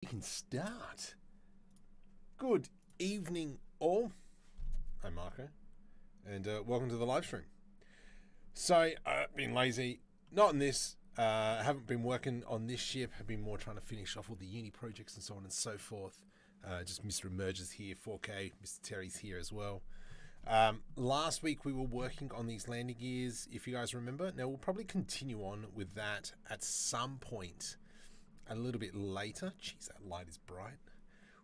We can start. Good evening, all. I'm Marco, and welcome to the live stream. So, I've been lazy, not in this. I haven't been working on this ship. I've been more trying to finish off all the uni projects and so on and so forth. Just Mr. Emerges here, 4K. Mr. Terry's here as well. Last week we were working on these landing gears, if you guys remember. Now, we'll probably continue on with that at some point a little bit later. Jeez, that light is bright.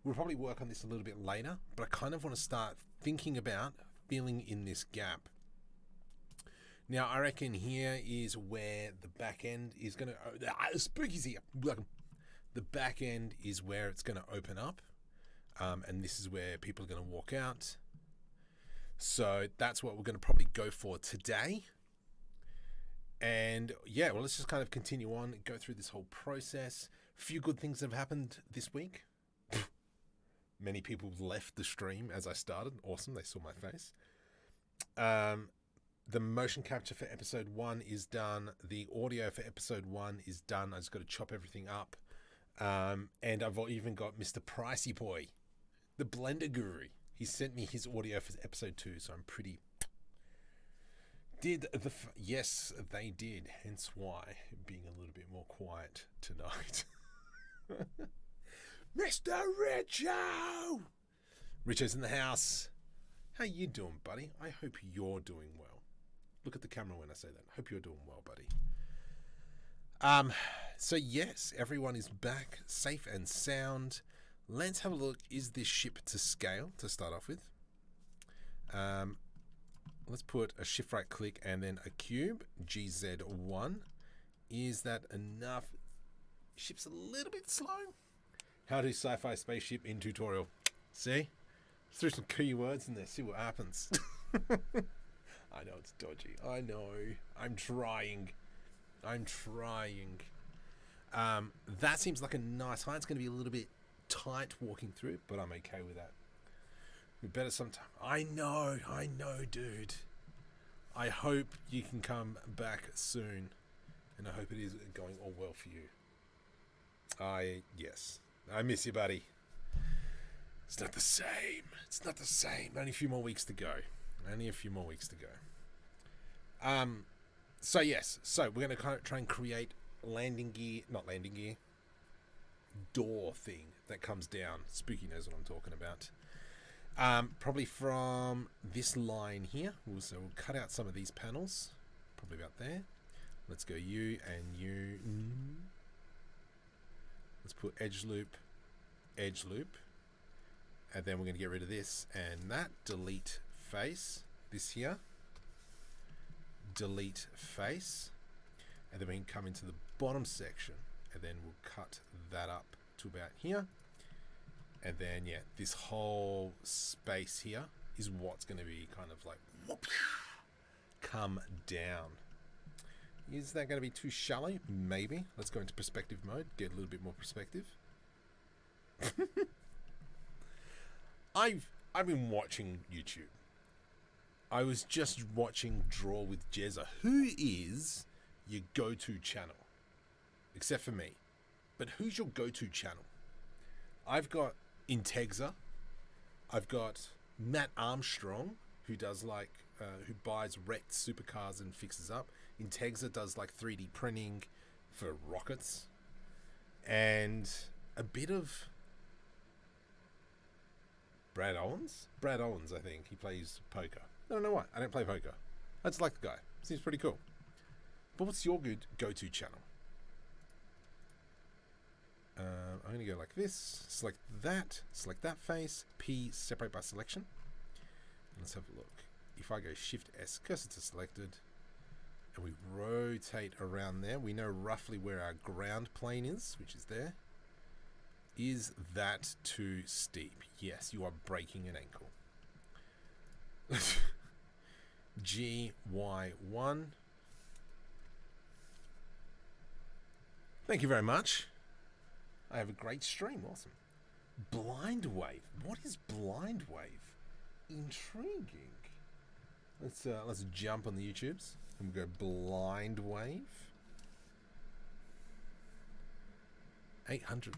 We'll probably work on this a little bit later, but I kind of want to start thinking about filling in this gap. Now, I reckon here is where the back end is going to... Spooky's here. The back end is where it's going to open up, and this is where people are going to walk out. So that's what we're going to probably go for today. And yeah, well, let's just kind of continue on, go through this whole process. A few good things have happened this week. Many people left the stream as I started. Awesome, they saw my face. The motion capture for episode 1 is done. The audio for episode 1 is done. I just got to chop everything up. And I've even got Mr. Pricey Boy, the Blender Guru. He sent me his audio for episode 2, so I'm pretty... Yes, they did. Hence why being a little bit more quiet tonight. Mr. Richo! Richo's in the house. How you doing, buddy? I hope you're doing well. Look at the camera when I say that. Hope you're doing well, buddy. So yes, everyone is back, safe and sound. Let's have a look. Is this ship to scale to start off with? Let's put a shift right click and then a cube, GZ1. Is that enough? Ship's a little bit slow. How to sci-fi spaceship in tutorial. See? Throw some keywords in there, see what happens. I know it's dodgy. I know. I'm trying. That seems like a nice height. It's going to be a little bit tight walking through, but I'm okay with that. We better sometime. I know, dude. I hope you can come back soon, and I hope it is going all well for you. Yes, I miss you, buddy. It's not the same. Only a few more weeks to go. So yes, so we're going to try and create door thing that comes down. Spooky knows what I'm talking about. Probably from this line here. So we'll cut out some of these panels. Probably about there. Let's go you and you. Let's put edge loop. And then we're going to get rid of this and that. Delete face. This here. Delete face. And then we can come into the bottom section. And then we'll cut that up to about here. And then, yeah, this whole space here is what's going to be kind of like whoop, come down. Is that going to be too shallow? Maybe. Let's go into perspective mode, get a little bit more perspective. I've been watching YouTube. I was just watching Draw with Jezza, who is your go-to channel, except for me. But who's your go-to channel? I've got Intexa. I've got Matt Armstrong, who does like, who buys wrecked supercars and fixes up. Intexa does like 3D printing for rockets. And a bit of Brad Owens, I think. He plays poker. I don't know why. I don't play poker. I just like the guy. Seems pretty cool. But what's your good go-to channel? I'm going to go like this. Select that face. P, separate by selection. Let's have a look. If I go Shift S, cursor to selected, and we rotate around there, we know roughly where our ground plane is, which is there. Is that too steep? Yes, you are breaking an ankle. GY1. Thank you very much. I have a great stream. Awesome. Blind wave. What is blind wave? Intriguing. Let's jump on the YouTubes and we'll go blind wave. 800.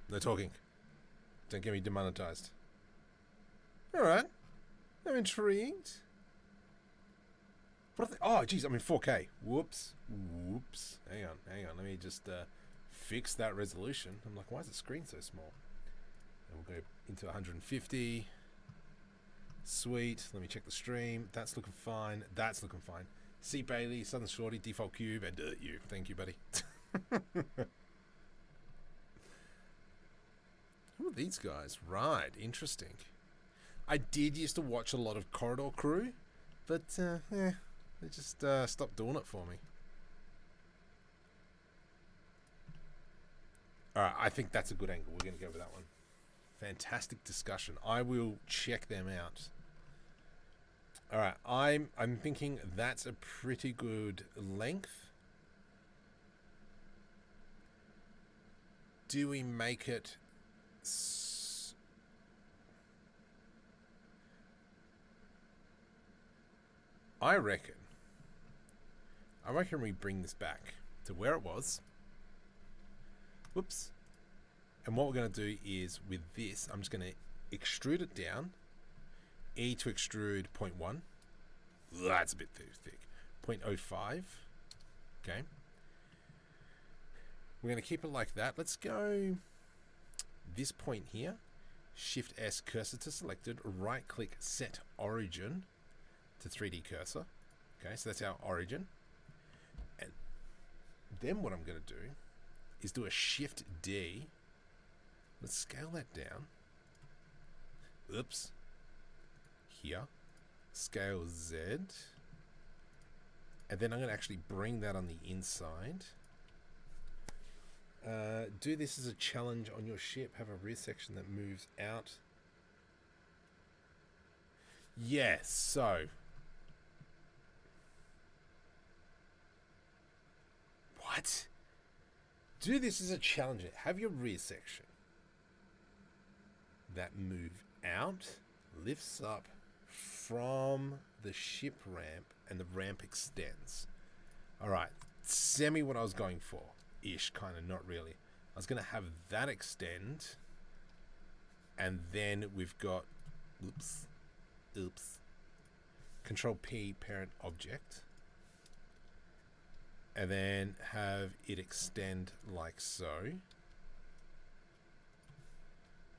No talking. Don't get me demonetized. Alright. I'm intrigued. What are they? Oh, geez, I'm in 4K. Whoops. Whoops. Hang on. Let me just fix that resolution. I'm like, why is the screen so small? And we'll go into 150. Sweet. Let me check the stream. That's looking fine. That's looking fine. C. Bailey, Southern Shorty, Default Cube, and you. Thank you, buddy. Who are these guys? Right. Interesting. I did used to watch a lot of Corridor Crew, but they just stopped doing it for me. Alright, I think that's a good angle. We're going to go with that one. Fantastic discussion. I will check them out. Alright, I'm thinking that's a pretty good length. Do we make it... I reckon we bring this back to where it was. Whoops. And what we're going to do is with this, I'm just going to extrude it down. E to extrude 0.1. That's a bit too thick. 0.05. Okay. We're going to keep it like that. Let's go this point here. Shift S, cursor to selected. Right click, set origin to 3D cursor. Okay, so that's our origin. And then what I'm going to do is do a Shift D. Let's scale that down. Oops. Here. Scale Z. And then I'm going to actually bring that on the inside. Do this as a challenge on your ship. Have a rear section that moves out. Yes, so... What? Do this as a challenge. Have your rear section that move out, lifts up from the ship ramp, and the ramp extends. Alright, semi what I was going for. Ish, kind of, not really. I was going to have that extend, and then we've got, oops, Control P, parent object, and then have it extend like so.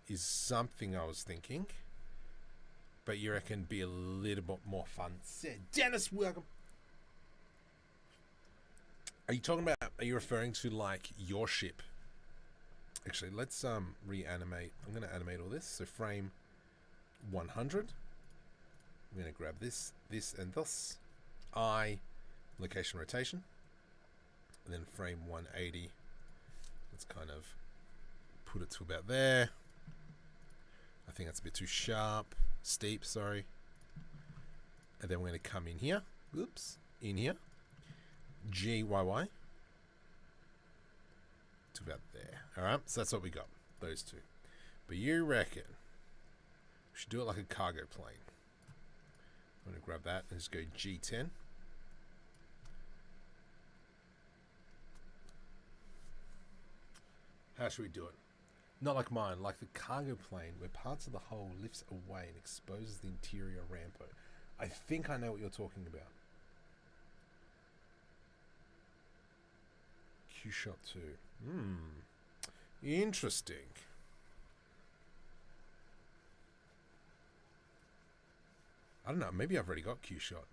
Is something I was thinking, but you reckon be a little bit more fun. Dennis, welcome. Are you talking about, are you referring to like your ship? Actually, let's reanimate. I'm going to animate all this. So frame 100. I'm going to grab this, and this. Location rotation. And then frame 180. Let's kind of put it to about there. I think that's a bit too sharp. Steep, sorry. And then we're going to come in here. Oops. In here. GYY. To about there. Alright, so that's what we got. Those two. But you reckon we should do it like a cargo plane. I'm going to grab that and just go G10. How should we do it? Not like mine, like the cargo plane, where parts of the hull lifts away and exposes the interior rampo. I think I know what you're talking about. Q-shot 2. Interesting. I don't know, maybe I've already got Q-shot.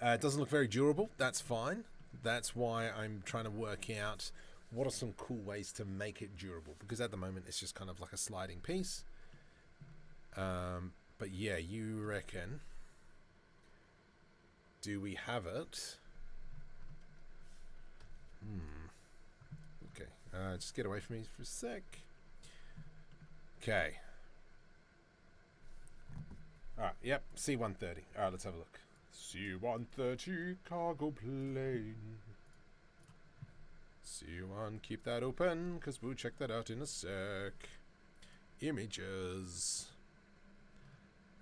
It doesn't look very durable, that's fine. That's why I'm trying to work out what are some cool ways to make it durable, because at the moment it's just kind of like a sliding piece. But yeah, you reckon, do we have it? Okay, just get away from me for a sec. Okay. Alright, yep, C-130. Alright, let's have a look. C-130 cargo plane. C1, keep that open, because we'll check that out in a sec. Images.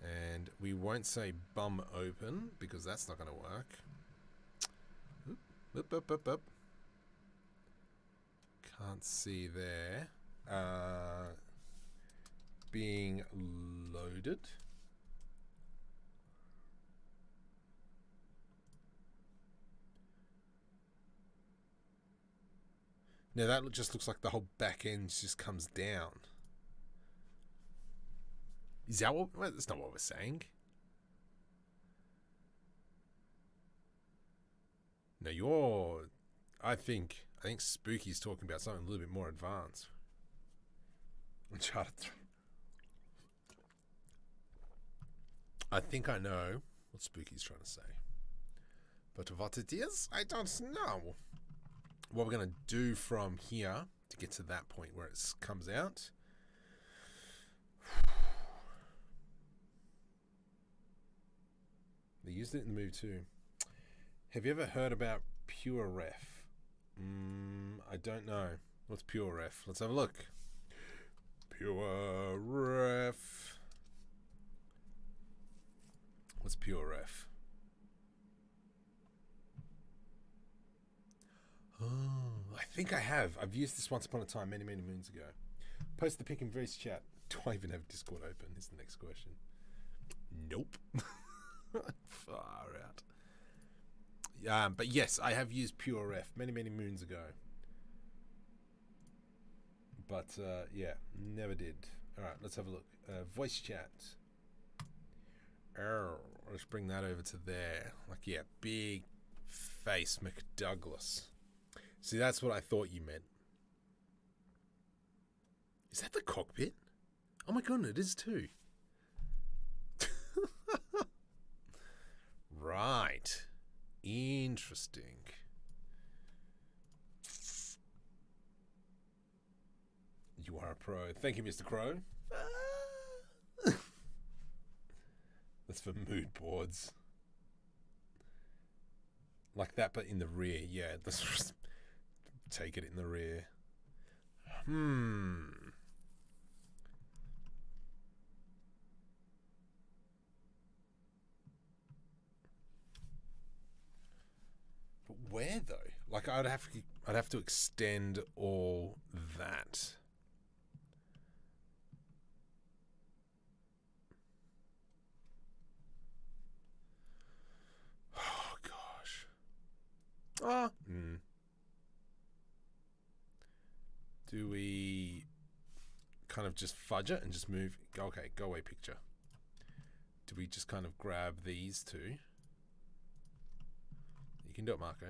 And we won't say bum open, because that's not going to work. Up. Can't see there. being loaded. Now that just looks like the whole back end just comes down. Is that what? Well, that's not what we're saying. No, you're. I think Spooky's talking about something a little bit more advanced. Uncharted 3. I think I know what Spooky's trying to say. But what it is, I don't know. What we're going to do from here to get to that point where it comes out. They used it in the movie too. Have you ever heard about PureRef? I don't know. What's PureRef? Let's have a look. PureRef. What's PureRef? Oh, I think I have. I've used this once upon a time, many, many moons ago. Post the pic in voice chat. Do I even have Discord open? Is the next question. Nope. Far out. But yes, I have used PureRef many, many moons ago. But yeah, never did. All right, let's have a look. Voice chat. Let's bring that over to there. Like, yeah, big face McDouglas. See, that's what I thought you meant. Is that the cockpit? Oh my god, it is too. Right. Interesting. You are a pro. Thank you, Mr. Crow. That's for mood boards. Like that, but in the rear. Yeah, let's just take it in the rear. But where though? Like I'd have to extend all that. Oh gosh. Do we kind of just fudge it and just move? Okay, go away picture. Do we just kind of grab these two? You can do it, Marco.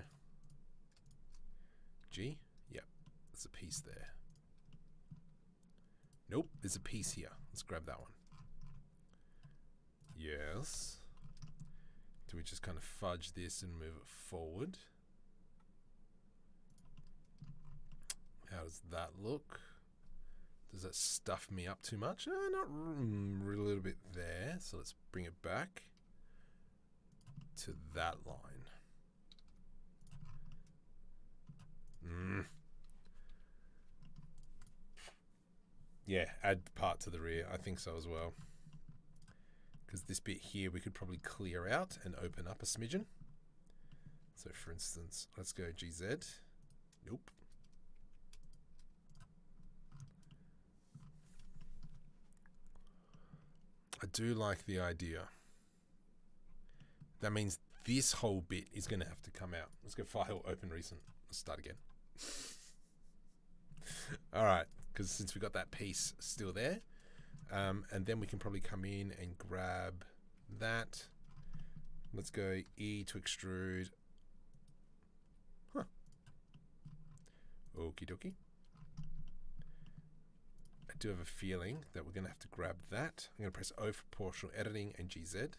G? Yep. There's a piece there. Nope, there's a piece here. Let's grab that one. Yes. Do we just kind of fudge this and move it forward? How does that look? Does that stuff me up too much? Not really, a little bit there. So let's bring it back to that line. Yeah, add part to the rear. I think so as well. Because this bit here we could probably clear out and open up a smidgen. So for instance, let's go GZ. Nope. I do like the idea. That means this whole bit is going to have to come out. Let's go file, open recent. Let's start again. All right, because since we got that piece still there, and then we can probably come in and grab that. Let's go E to extrude. Huh. Okie dokie. I do have a feeling that we're going to have to grab that. I'm going to press O for proportional editing and GZ.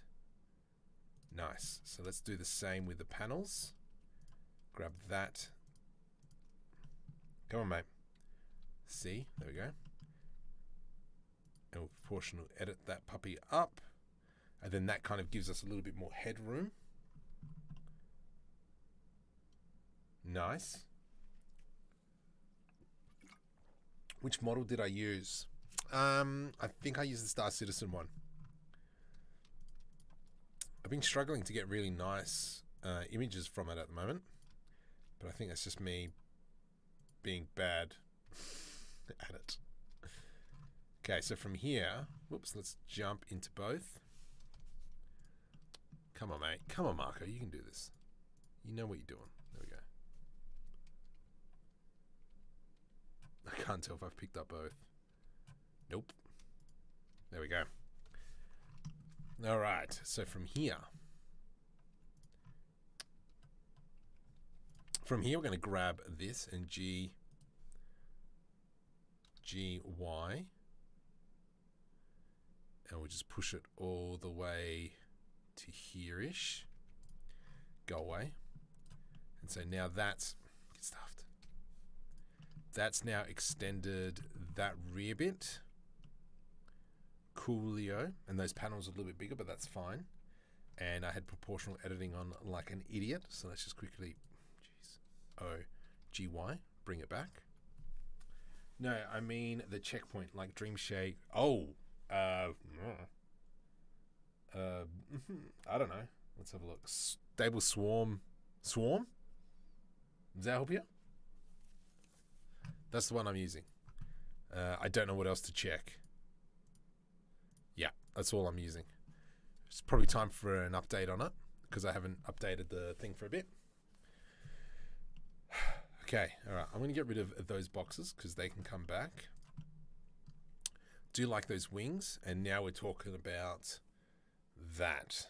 Nice. So let's do the same with the panels. Grab that. Come on, mate. C. There we go. And we'll proportional edit that puppy up. And then that kind of gives us a little bit more headroom. Nice. Which model did I use? I think I used the Star Citizen one. I've been struggling to get really nice images from it at the moment. But I think that's just me being bad. at it. Okay, so from here, whoops, let's jump into both. Come on, mate. Come on, Marco. You can do this. You know what you're doing. There we go. I can't tell if I've picked up both. Nope. There we go. All right. So from here, we're going to grab this and G, Y, and we'll just push it all the way to here-ish. Go away. And so now that's, get stuffed. That's now extended that rear bit. Coolio. And those panels are a little bit bigger, but that's fine. And I had proportional editing on like an idiot. So let's just quickly, O-G-Y, bring it back. No, I mean the checkpoint, like Dream Shake. Oh, I don't know. Let's have a look. Stable Swarm. Swarm? Does that help you? That's the one I'm using. I don't know what else to check. Yeah, that's all I'm using. It's probably time for an update on it because I haven't updated the thing for a bit. Okay, all right. I'm going to get rid of those boxes because they can come back. Do like those wings, and now we're talking about that.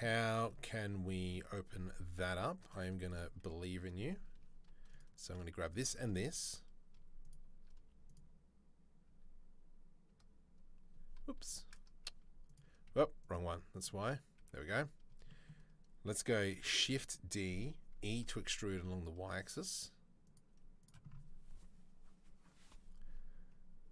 How can we open that up? I am going to believe in you. So I'm going to grab this and this. Whoops. Oh, wrong one. That's why. There we go. Let's go Shift D, E to extrude along the Y-axis.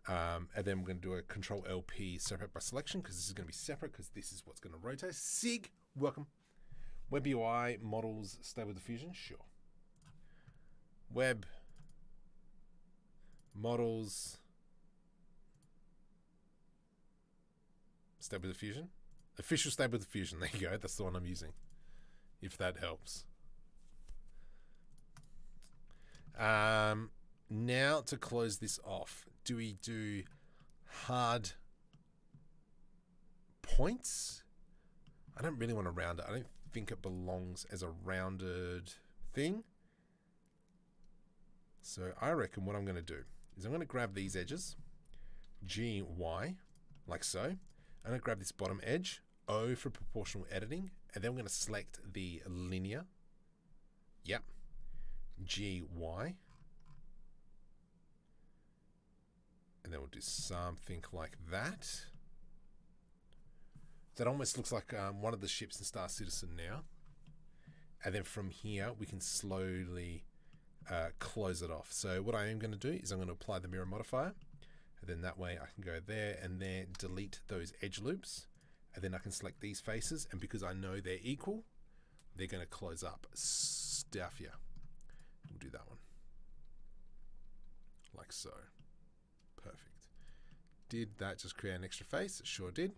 And then we're going to do a Control LP separate by selection because this is going to be separate because this is what's going to rotate. Sig, welcome. Web UI models stable diffusion, sure. Web models stable diffusion, official stable diffusion. There you go. That's the one I'm using. If that helps. Now to close this off, do we do hard points? I don't really want to round it. I don't think it belongs as a rounded thing. So I reckon what I'm going to do is I'm going to grab these edges, G, Y, like so. I'm going to grab this bottom edge, O for proportional editing, and then we're going to select the linear. Yep. G, Y. And then we'll do something like that. That almost looks like one of the ships in Star Citizen now. And then from here, we can slowly close it off. So what I am going to do is I'm going to apply the mirror modifier. And then that way I can go there and there, delete those edge loops. And then I can select these faces. And because I know they're equal, they're going to close up stuffier. We'll do that one. Like so. Perfect. Did that just create an extra face? It sure did.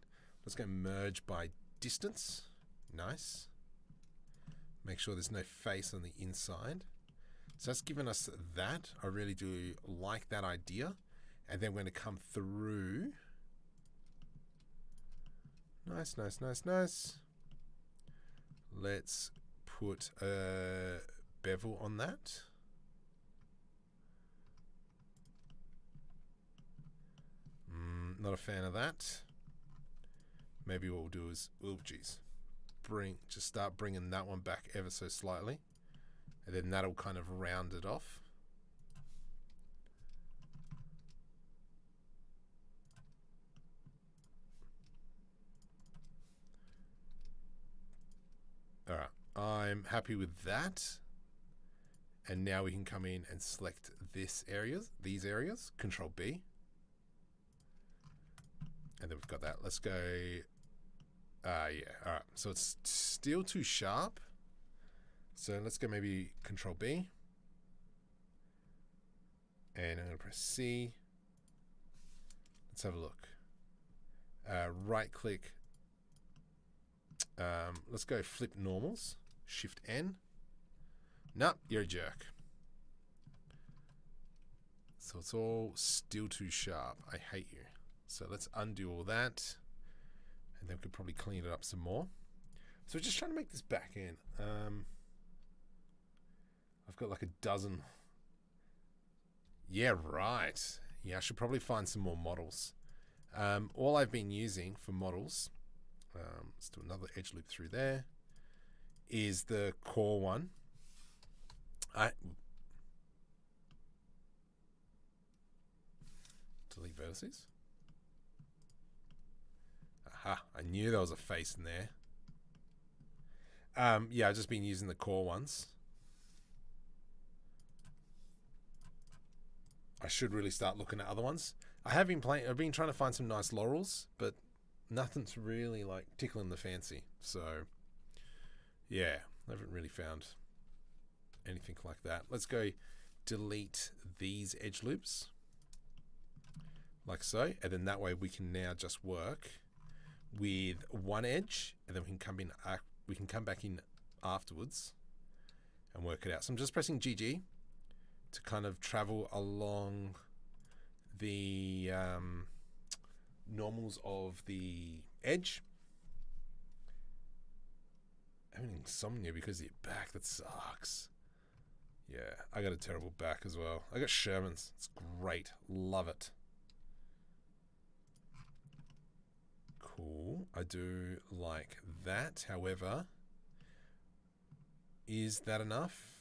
Let's go merge by distance. Nice. Make sure there's no face on the inside. So that's given us that. I really do like that idea. And then we're going to come through. Nice, nice, nice, nice. Let's put a bevel on that. Not a fan of that. Maybe what we'll do is, oh geez, just start bringing that one back ever so slightly, and then that'll kind of round it off. All right, I'm happy with that. And now we can come in and select these areas, Control B. And then we've got that. Let's go. Yeah. All right. So it's still too sharp. So let's go maybe Control B. And I'm going to press C. Let's have a look. Right click. Let's go flip normals. Shift N. Nope, you're a jerk. So it's all still too sharp. I hate you. So let's undo all that. And then we could probably clean it up some more. So we're just trying to make this back end. I've got like a dozen. Yeah, right. Yeah, I should probably find some more models. All I've been using for models, let's do another edge loop through there, is the core one. Delete vertices. Aha, I knew there was a face in there. Yeah, I've just been using the core ones. I should really start looking at other ones. I've been trying to find some nice laurels, but nothing's really like tickling the fancy. So yeah, I haven't really found anything like that. Let's go delete these edge loops like so, and then that way we can now just work with one edge, and then we can come back in afterwards and work it out. So I'm just pressing GG to kind of travel along the normals of the edge. I'm having insomnia because of your back. That sucks. Yeah, I got a terrible back as well. I got Sherman's. It's great. Love it. Cool. I do like that. However, is that enough?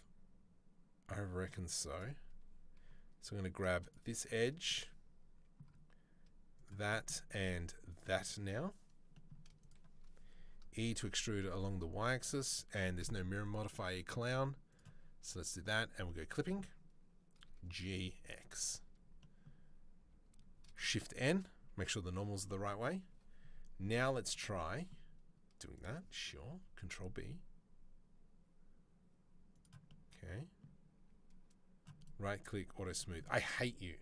I reckon so. So I'm going to grab this edge, that, and that now. E to extrude along the y-axis, and there's no mirror modifier clown. So let's do that, and we'll go clipping. GX. Shift N, make sure the normals are the right way. Now let's try doing that. Sure. Control B. Okay. Right click, auto smooth. I hate you.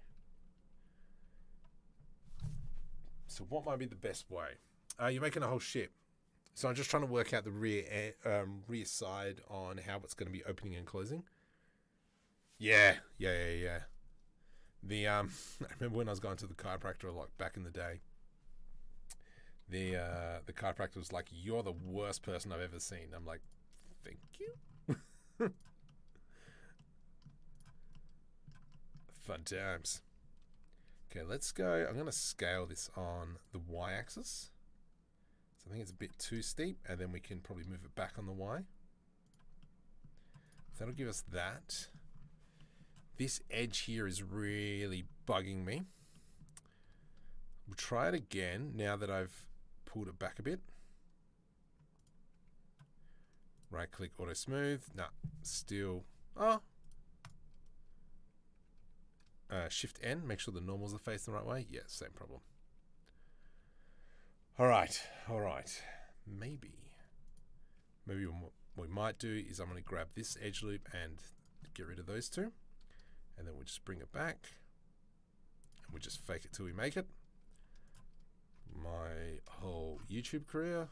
So what might be the best way? You're making a whole ship. So I'm just trying to work out the rear side on how it's going to be opening and closing. Yeah. The I remember when I was going to the chiropractor like back in the day. The chiropractor was like, "You're the worst person I've ever seen." I'm like, "Thank you." Fun times. Okay, let's go. I'm going to scale this on the y-axis. So I think it's a bit too steep, and then we can probably move it back on the y. So that'll give us that. This edge here is really bugging me. We'll try it again now that I've pulled it back a bit. Right click, auto smooth. Nah, still. Shift N, make sure the normals are facing the right way. Yeah, same problem. All right. Maybe what we might do is I'm going to grab this edge loop and get rid of those two. And then we'll just bring it back. And we'll just fake it till we make it. My whole YouTube career.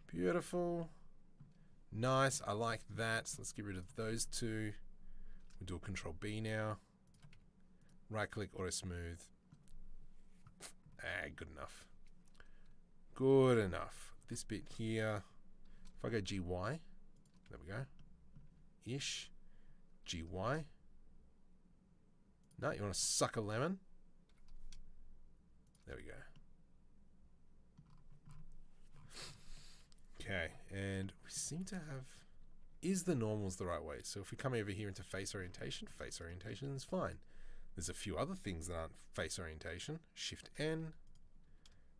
Beautiful. Nice. I like that. So let's get rid of those two. We'll do a Control B now. Right click, auto smooth. Good enough. Good enough. This bit here, if I go GY, there we go. Ish. GY. No, you want to suck a lemon? There we go. Okay, and we seem to have... Is the normals the right way? So if we come over here into face orientation is fine. There's a few other things that aren't face orientation. Shift N.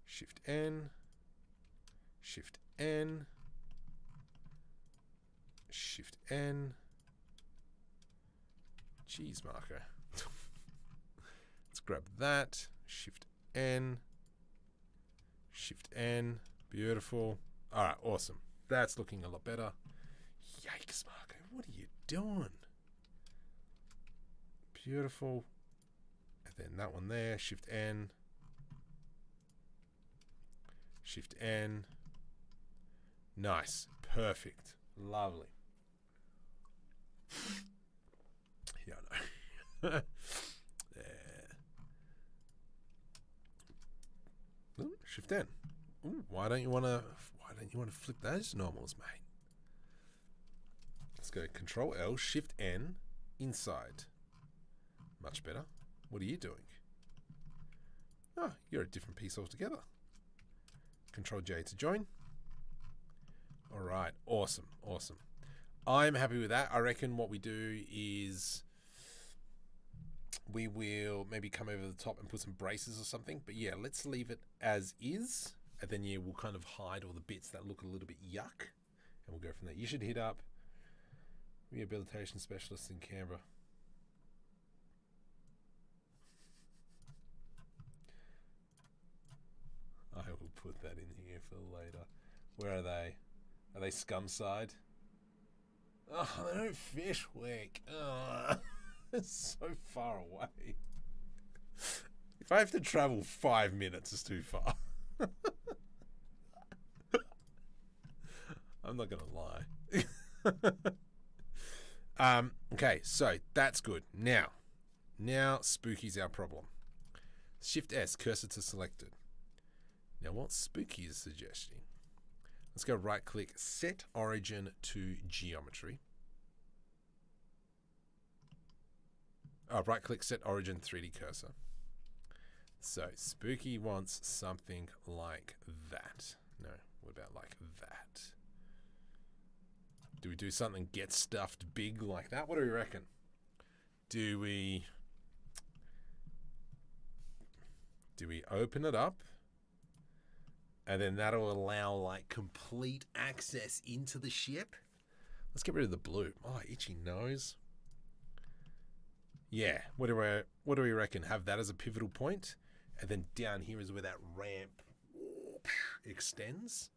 Shift N. Shift N. Shift N. Cheese marker. Let's grab that. Shift N. Shift N. Beautiful. All right, awesome. That's looking a lot better. Yikes, Marco. What are you doing? Beautiful. And then that one there. Shift N. Shift N. Nice. Perfect. Lovely. Ooh, Shift N. Ooh, why don't you want to flip those normals, mate? Let's go Control L, Shift N, inside. Much better. What are you doing? Oh, you're a different piece altogether. Control J to join. All right, awesome, awesome. I'm happy with that. I reckon what we do is we will maybe come over the top and put some braces or something. But yeah, let's leave it as is. And then yeah, we'll kind of hide all the bits that look a little bit yuck. And we'll go from there. You should hit up rehabilitation specialists in Canberra. I will put that in here for later. Where are they? Are they scum side? Oh, they don't fish week. Oh, it's so far away. If I have to travel 5 minutes, it's too far. I'm not gonna lie. Okay, so that's good. Now Spooky's our problem. Shift S, cursor to selected. Now what Spooky is suggesting, let's go right click, set origin to geometry. Right click, set origin 3D cursor. So Spooky wants something like that. No, what about like that? Do we do something get stuffed big like that? What do we reckon? Do we open it up? And then that'll allow like complete access into the ship. Let's get rid of the blue. Oh, itchy nose. Yeah, what do we reckon? Have that as a pivotal point, and then down here is where that ramp extends.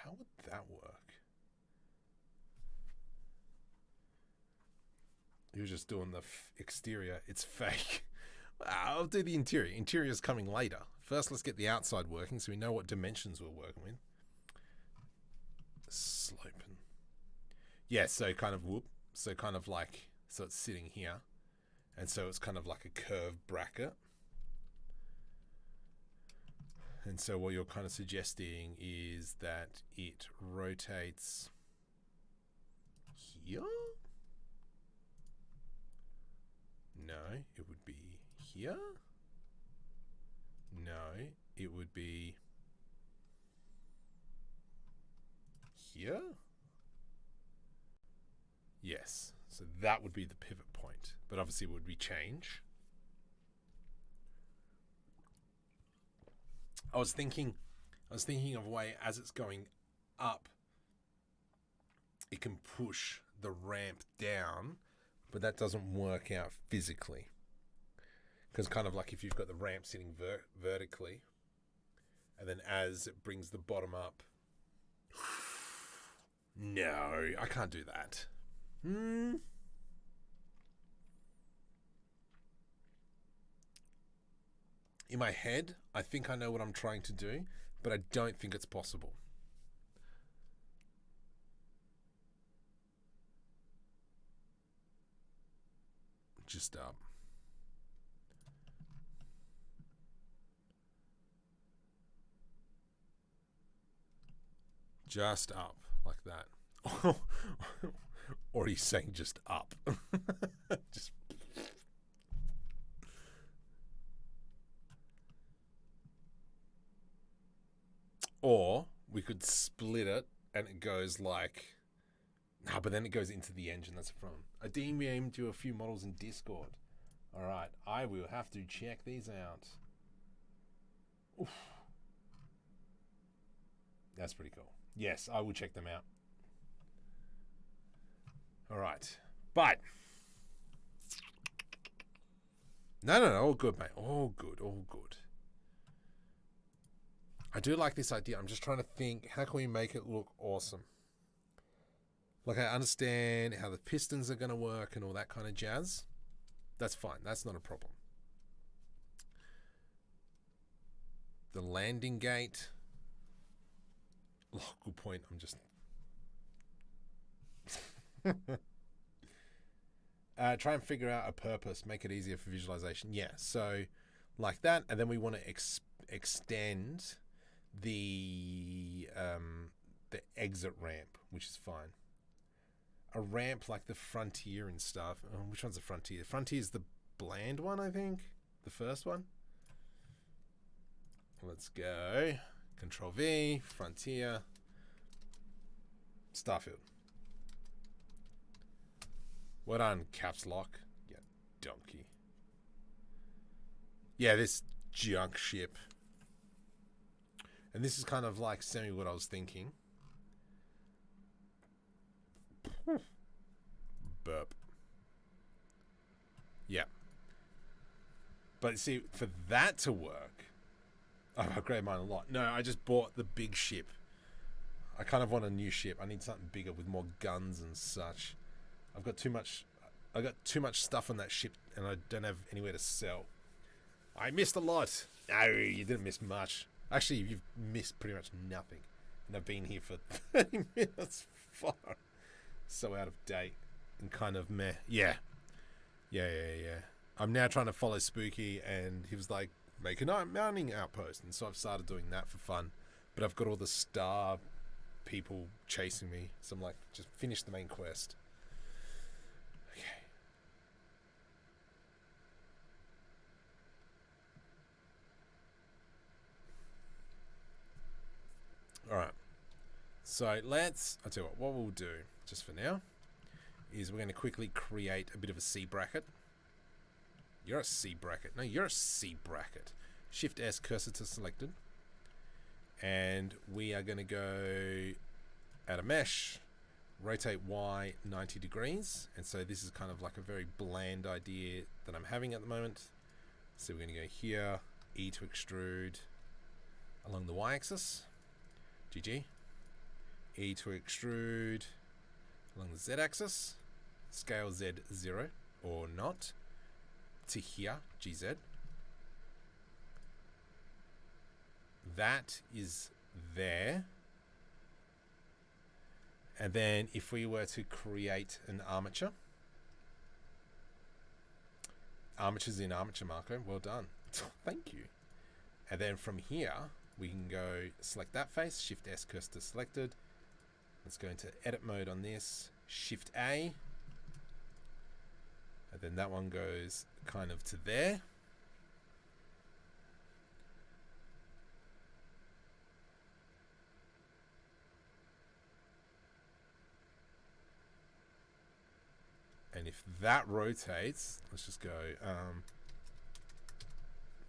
How would that work? You're just doing the exterior. It's fake. I'll do the interior. Interior is coming later. First, let's get the outside working so we know what dimensions we're working with. Sloping. Yeah, so kind of whoop. So kind of like, so it's sitting here. And so it's kind of like a curved bracket. And so what you're kind of suggesting is that it rotates here? No, it would be here. No, it would be here. Yes, so that would be the pivot point, but obviously would we change? I was thinking of a way as it's going up, it can push the ramp down, but that doesn't work out physically. Because kind of like if you've got the ramp sitting vertically, and then as it brings the bottom up, no, I can't do that. In my head, I think I know what I'm trying to do, but I don't think it's possible. Just up. Just up, like that. Or he's saying just up. Just. Or we could split it and it goes like, no, but then it goes into the engine. That's the problem. I DM'd you a few models in Discord. All right, I will have to check these out. Oof. That's pretty cool. Yes, I will check them out. All right, but no, all good, mate. All good, all good. I do like this idea. I'm just trying to think, how can we make it look awesome? Like, I understand how the pistons are going to work and all that kind of jazz. That's fine. That's not a problem. The landing gate. Oh, good point. I'm just... try and figure out a purpose. Make it easier for visualization. Yeah, so like that. And then we want to extend the exit ramp, which is fine. A ramp like the Frontier and stuff. Oh, which one's the Frontier? The Frontier is the bland one, I think. The first one. Let's go. Control V, Frontier, Starfield. Well done, caps lock. Yeah, donkey. Yeah, this junk ship. And this is kind of like semi what I was thinking. Burp. Yeah. But see, for that to work, I've upgraded mine a lot. No, I just bought the big ship. I kind of want a new ship. I need something bigger with more guns and such. I've got too much. I got too much stuff on that ship, and I don't have anywhere to sell. I missed a lot. No, you didn't miss much. Actually, you've missed pretty much nothing. And I've been here for 30 minutes. Far. So out of date and kind of meh. Yeah. I'm now trying to follow Spooky, and he was like, make a mounting outpost. And so I've started doing that for fun. But I've got all the star people chasing me. So I'm like, just finish the main quest. Okay. Alright. So I'll tell you what we'll do, just for now, is we're going to quickly create a bit of a C bracket. You're a C bracket. No, you're a C bracket. Shift S, cursor to selected. And we are going to go add a mesh, rotate Y 90 degrees. And so this is kind of like a very bland idea that I'm having at the moment. So we're going to go here, E to extrude along the Y axis. GG. E to extrude along the Z axis. Scale Z 0 or not. To here, GZ. That is there. And then if we were to create an armature. Armature's in armature marker. Well done. Thank you. And then from here, we can go select that face. Shift S, cursor selected. Let's go into edit mode on this. Shift A. And then that one goes kind of to there. And if that rotates, let's just go,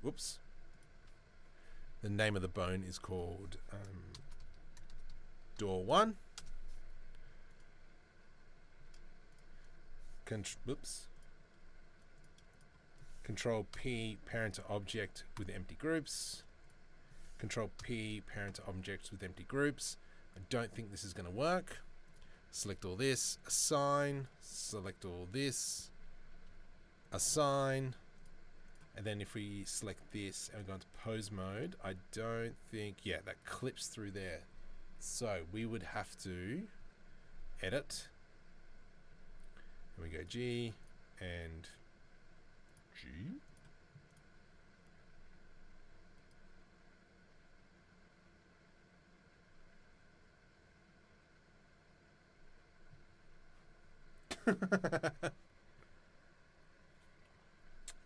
whoops. The name of the bone is called door 1. Whoops. Control P, parent to object with empty groups. Control P, parent to objects with empty groups. I don't think this is going to work. Select all this, assign, select all this, assign. And then if we select this and we go into pose mode, I don't think, yeah, that clips through there. So we would have to edit. And we go G and G.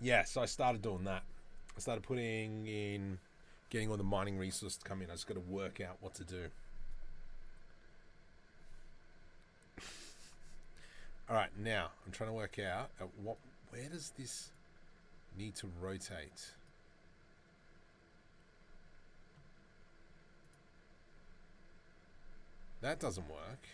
Yeah, so I started doing that. I started putting in, getting all the mining resources to come in. I just got to work out what to do. All right, now I'm trying to work out at where does this need to rotate? That doesn't work.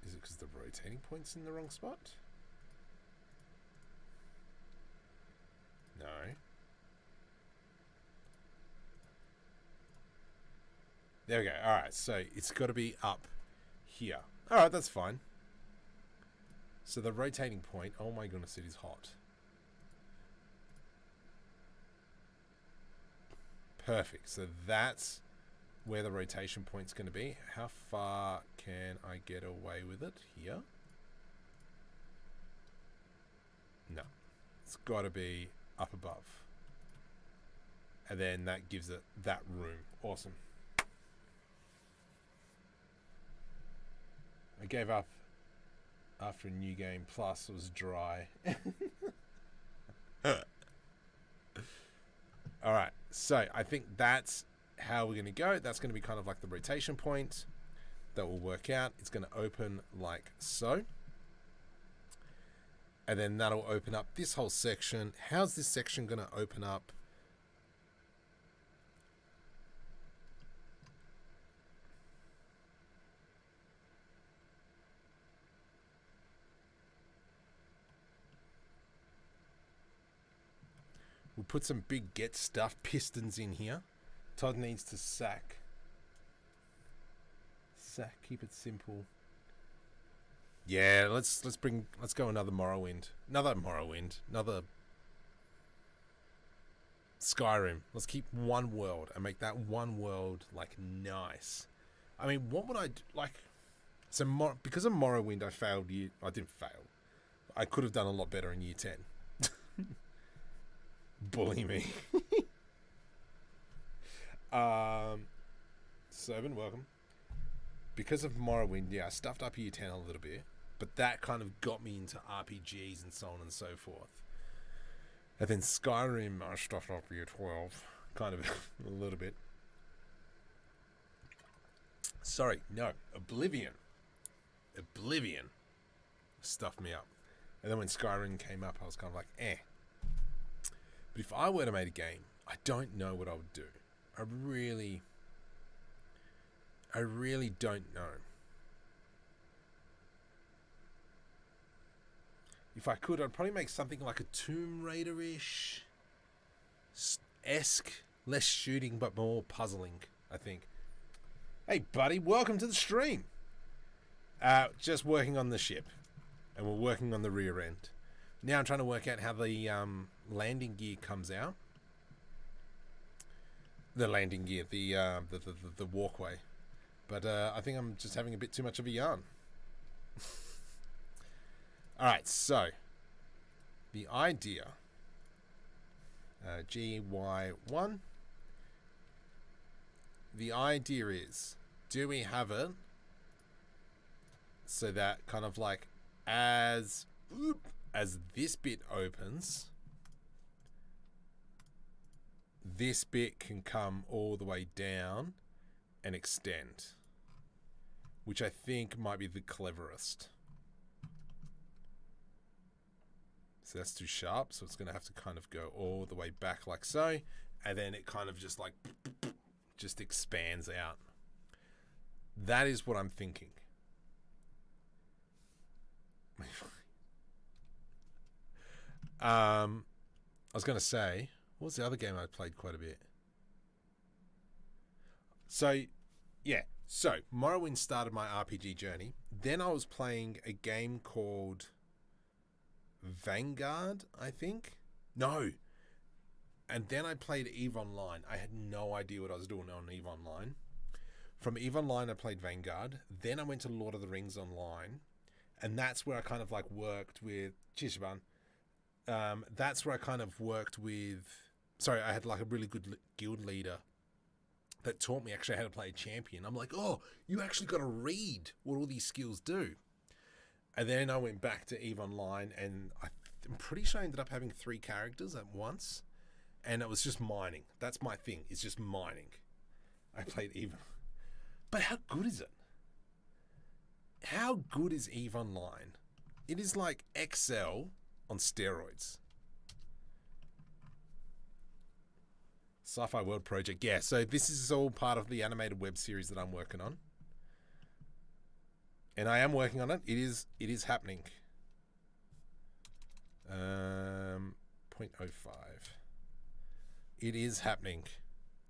Is it because the rotating point's in the wrong spot? No. There we go. All right, so it's got to be up here. All right, that's fine. So the rotating point, oh my goodness, it is hot. Perfect. So that's where the rotation point's going to be. How far can I get away with it? Here? No. It's got to be up above. And then that gives it that room. Awesome. I gave up after a new game, plus it was dry. Alright, so I think that's how we're going to go. That's going to be kind of like the rotation point. That will work out. It's going to open like so. And then that'll open up this whole section. How's this section going to open up? We'll put some big get stuff pistons in here. Todd needs to sack. Keep it simple. Yeah, let's go another Morrowind. Another Skyrim. Let's keep one world and make that one world like nice. I mean, what would I do? Like, so because of Morrowind, I didn't fail. I could have done a lot better in year 10. Bully me. Servant, welcome. Because of Morrowind, yeah, I stuffed up year 10 a little bit, but that kind of got me into RPGs and so on and so forth. And then Skyrim, I stuffed up year 12, kind of a little bit. Sorry, no, Oblivion stuffed me up. And then when Skyrim came up, I was kind of like, eh. But if I were to make a game, I don't know what I would do. I really don't know. If I could, I'd probably make something like a Tomb Raider-ish esque, less shooting but more puzzling, I think. Hey buddy, welcome to the stream. Just working on the ship, and we're working on the rear end. Now I'm trying to work out how the landing gear comes out. The landing gear, the walkway. But I think I'm just having a bit too much of a yarn. Alright, so the idea, GY1, the idea is, do we have it so that kind of like as this bit opens, this bit can come all the way down and extend, which I think might be the cleverest. So that's too sharp, so it's going to have to kind of go all the way back like so, and then it kind of just like just expands out. That is what I'm thinking. I was going to say, what was the other game I played quite a bit? So, yeah. So, Morrowind started my RPG journey. Then I was playing a game called Vanguard, I think. No. And then I played EVE Online. I had no idea what I was doing on EVE Online. From EVE Online, I played Vanguard. Then I went to Lord of the Rings Online. And that's where I kind of like worked with... Cheers, Shaban. That's where I kind of worked with... Sorry, I had like a really good guild leader that taught me actually how to play a champion. I'm like, oh, you actually got to read what all these skills do. And then I went back to EVE Online, and I'm pretty sure I ended up having 3 characters at once. And it was just mining. That's my thing. It's just mining. I played EVE. But how good is it? How good is EVE Online? It is like Excel on steroids. Sci-Fi World Project. Yeah, so this is all part of the animated web series that I'm working on. And I am working on it. It is happening. 0.05. It is happening.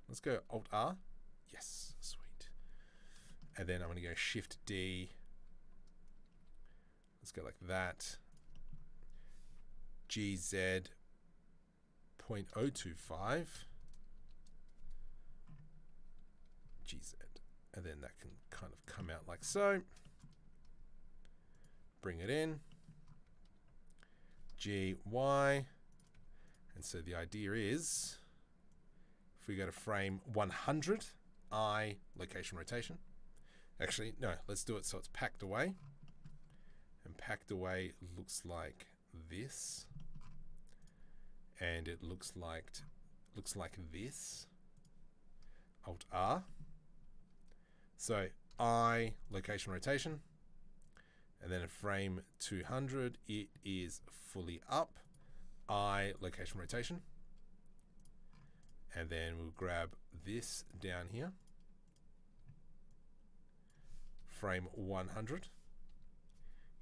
Let's go Alt-R. Yes, sweet. and then I'm going to go Shift D. Let's go like that. GZ 0.025 GZ, and then that can kind of come out like so. Bring it in. GY, and so the idea is if we go to frame 100, I location rotation. Actually, no, let's do it so it's packed away. And packed away looks like this. And it looks like this. Alt R. So I location rotation. And then at frame 200, it is fully up. I location rotation. And then we'll grab this down here. Frame 100.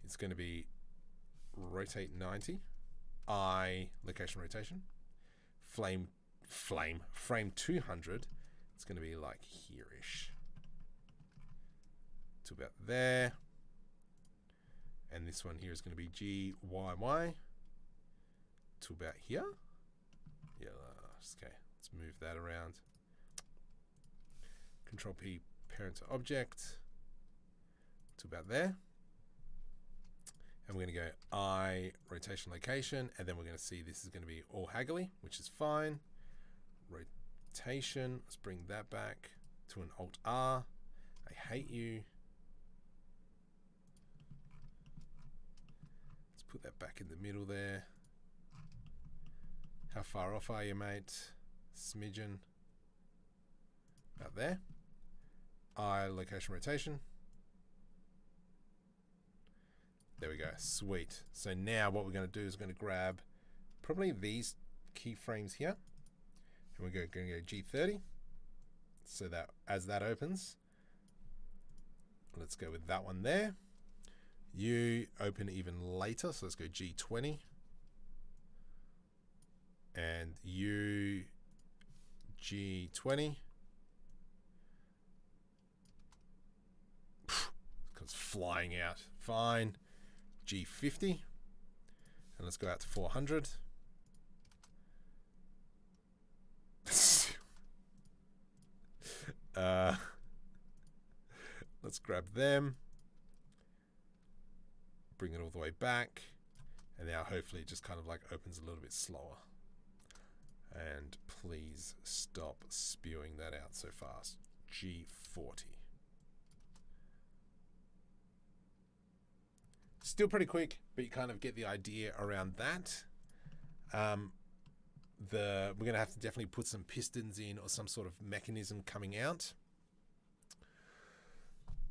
It's going to be rotate 90. I location rotation. Frame 200. It's going to be like here-ish. To about there. And this one here is going to be GYY to about here. Yeah, okay, let's move that around. Control P, parent to object to about there. And we're going to go I rotation location, and then we're going to see this is going to be all haggly, which is fine. Rotation, let's bring that back to an Alt R. I hate you. Put that back in the middle there. How far off are you, mate? Smidgen. About there. I location rotation. There we go. Sweet. So now what we're going to do is we're going to grab probably these keyframes here. And we're going to go G30. So that as that opens, let's go with that one there. You open even later, so let's go G20. And you G20. It's flying out. Fine. G50. And let's go out to 400. Let's grab them. Bring it all the way back, and now hopefully it just kind of like opens a little bit slower. And please stop spewing that out so fast. G40. Still pretty quick, but you kind of get the idea around that. We're going to have to definitely put some pistons in or some sort of mechanism coming out.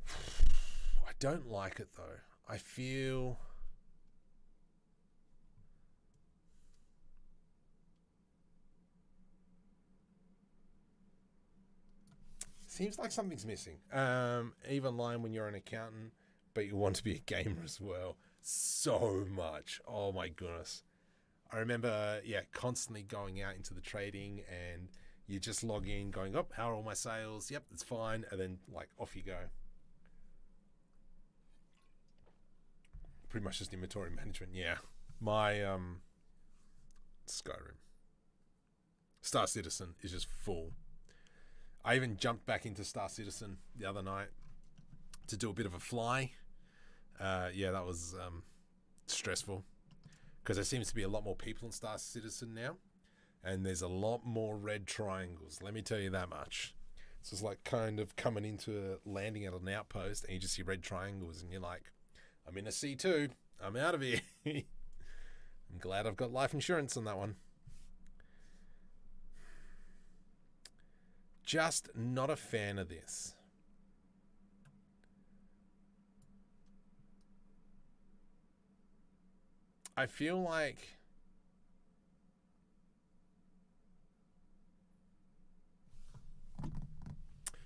I don't like it though. I feel seems like something's missing. Even line when you're an accountant, but you want to be a gamer as well. So much. Oh my goodness. I remember, constantly going out into the trading and you just log in going, oh, how are all my sales? Yep, it's fine. And then like off you go. Pretty much just inventory management. Yeah. My Skyrim. Star Citizen is just full. I even jumped back into Star Citizen the other night to do a bit of a fly. That was stressful because there seems to be a lot more people in Star Citizen now, and there's a lot more red triangles. Let me tell you that much. So it's like kind of coming into landing at an outpost, and you just see red triangles, and you're like, I'm in a C2. I'm out of here. I'm glad I've got life insurance on that one. Just not a fan of this. I feel like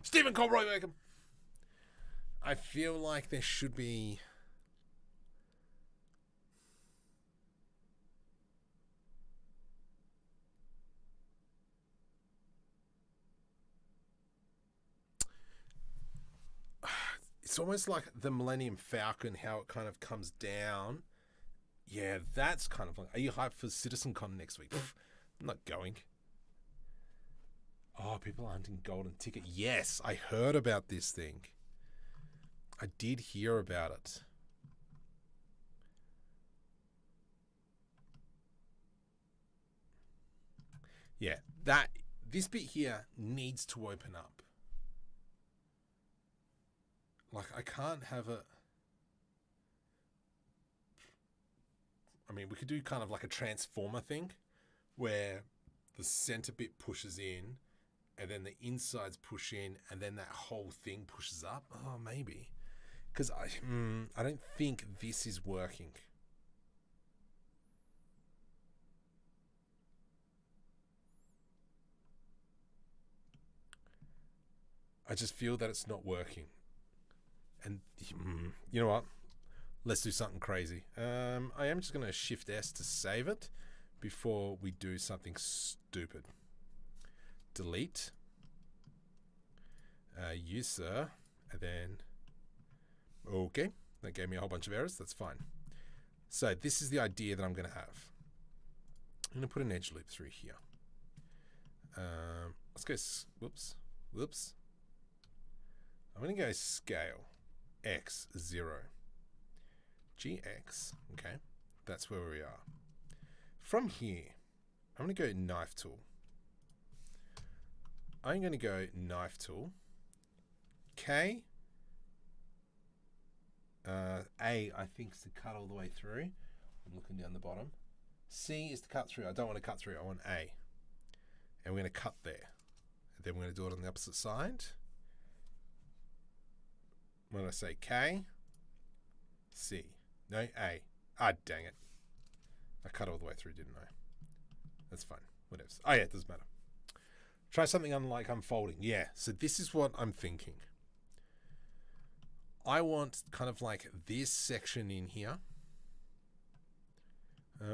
Stephen Colroy Wickham. I feel like there should be almost like the Millennium Falcon, how it kind of comes down. Yeah, that's kind of like... Are you hyped for CitizenCon next week? Pff, I'm not going. Oh, people are hunting golden ticket. Yes, I heard about this thing. I did hear about it. Yeah, this bit here needs to open up. Like, I can't have a... I mean, we could do kind of like a transformer thing where the center bit pushes in and then the insides push in and then that whole thing pushes up. Oh, maybe. Because I don't think this is working. I just feel that it's not working. And you know what? Let's do something crazy. I am just going to Shift S to save it before we do something stupid. Delete. User. And then... Okay. That gave me a whole bunch of errors. That's fine. So this is the idea that I'm going to have. I'm going to put an edge loop through here. Let's go... Whoops. I'm going to go scale. X 0. GX. Okay. That's where we are. From here, I'm going to go knife tool. I'm going to go knife tool. K. A, I think, is to cut all the way through. I'm looking down the bottom. C is to cut through. I don't want to cut through. I want A. And we're going to cut there. And then we're going to do it on the opposite side. When I say K, C. No, A. Ah, dang it. I cut all the way through, didn't I? That's fine. Whatever. Oh, yeah, it doesn't matter. Try something unlike unfolding. Yeah, so this is what I'm thinking. I want kind of like this section in here.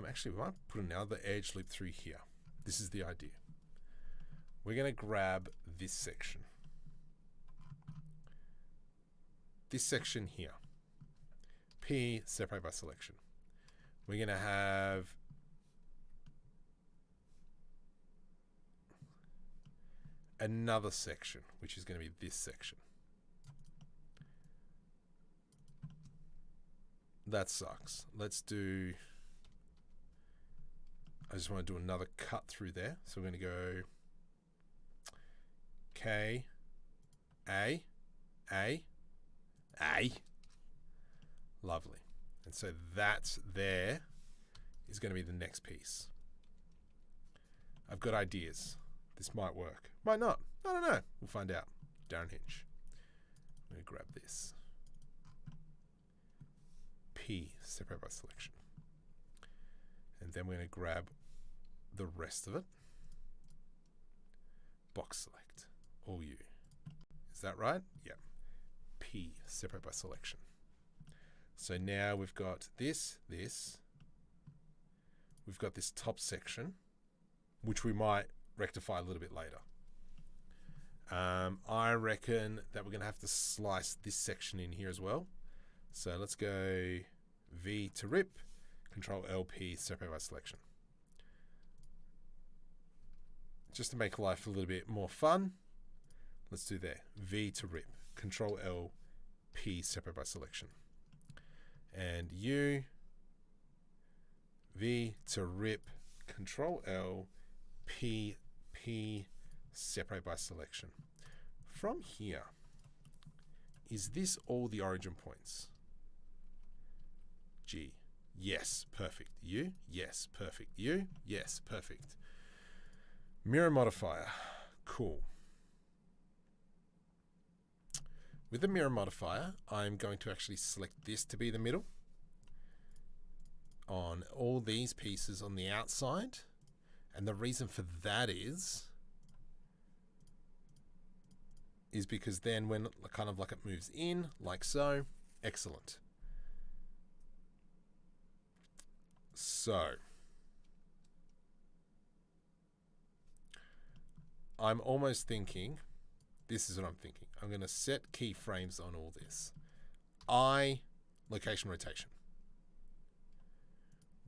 Actually, we might put another edge loop through here. This is the idea. We're going to grab this section. This section here. P, separate by selection. We're going to have another section, which is going to be this section. That sucks. Let's do... I just want to do another cut through there. So we're going to go K, A. Lovely. And so that's there is going to be the next piece. I've got ideas. This might work. Might not. I don't know. We'll find out. Darren Hinch. I'm going to grab this. P, separate by selection. And then we're going to grab the rest of it. Box select. All U. Is that right? Yep. P, separate by selection. So now we've got this. We've got this top section, which we might rectify a little bit later. I reckon that we're going to have to slice this section in here as well. So let's go V to rip, Control LP, separate by selection. Just to make life a little bit more fun, let's do there. V to rip, Control L, P, separate by selection. And U, V to rip, Control L, P, separate by selection. From here, is this all the origin points? G, yes, perfect. U, yes, perfect. U, yes, perfect. Mirror modifier, cool. With the mirror modifier, I'm going to actually select this to be the middle on all these pieces on the outside. And the reason for that is because then when kind of like it moves in, like so, excellent. So I'm almost thinking, this is what I'm thinking. I'm going to set keyframes on all this. I location rotation.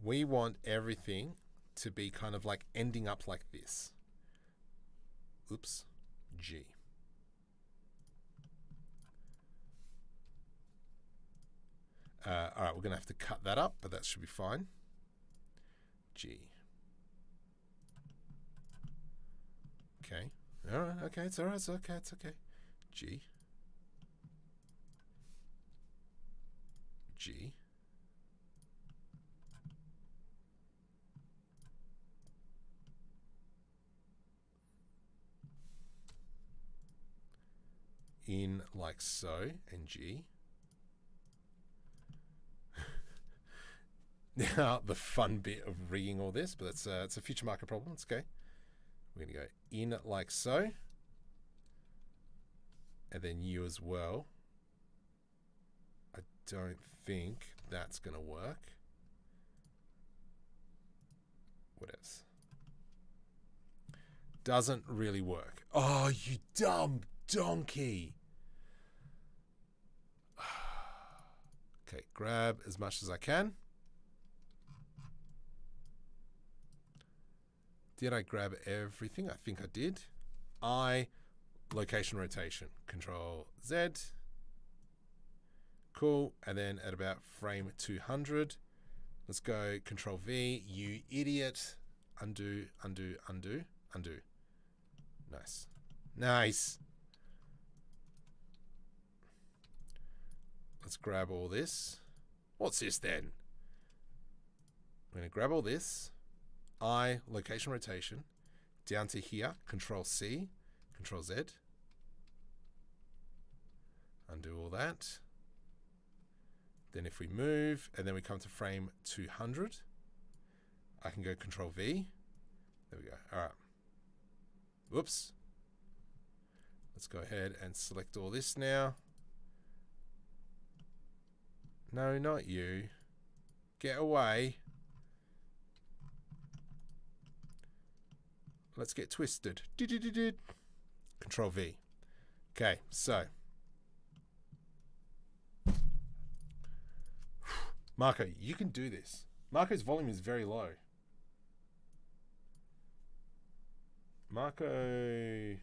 We want everything to be kind of like ending up like this. Oops, G. All right, we're going to have to cut that up, but that should be fine. G. Okay. All right. Okay. It's all right. It's okay. It's okay. G. G. In like so, and G. Now the fun bit of rigging all this, but it's a future marker problem. It's okay. We're going to go in like so, and then U as well. I don't think that's going to work. What else? Doesn't really work. Oh, you dumb donkey. Okay, grab as much as I can. Did I grab everything? I think I did. I, location rotation, Control Z. Cool. And then at about frame 200, let's go Control V. You idiot. Undo, undo, undo, undo. Nice. Nice. Let's grab all this. What's this then? I'm going to grab all this. I, location rotation, down to here, Control C, Control Z. Undo all that. Then if we move, and then we come to frame 200, I can go Control V. There we go. All right. Whoops. Let's go ahead and select all this now. No, not you. Get away. Let's get twisted. Control V. Okay, so. Marco, you can do this. Marco's volume is very low. Marco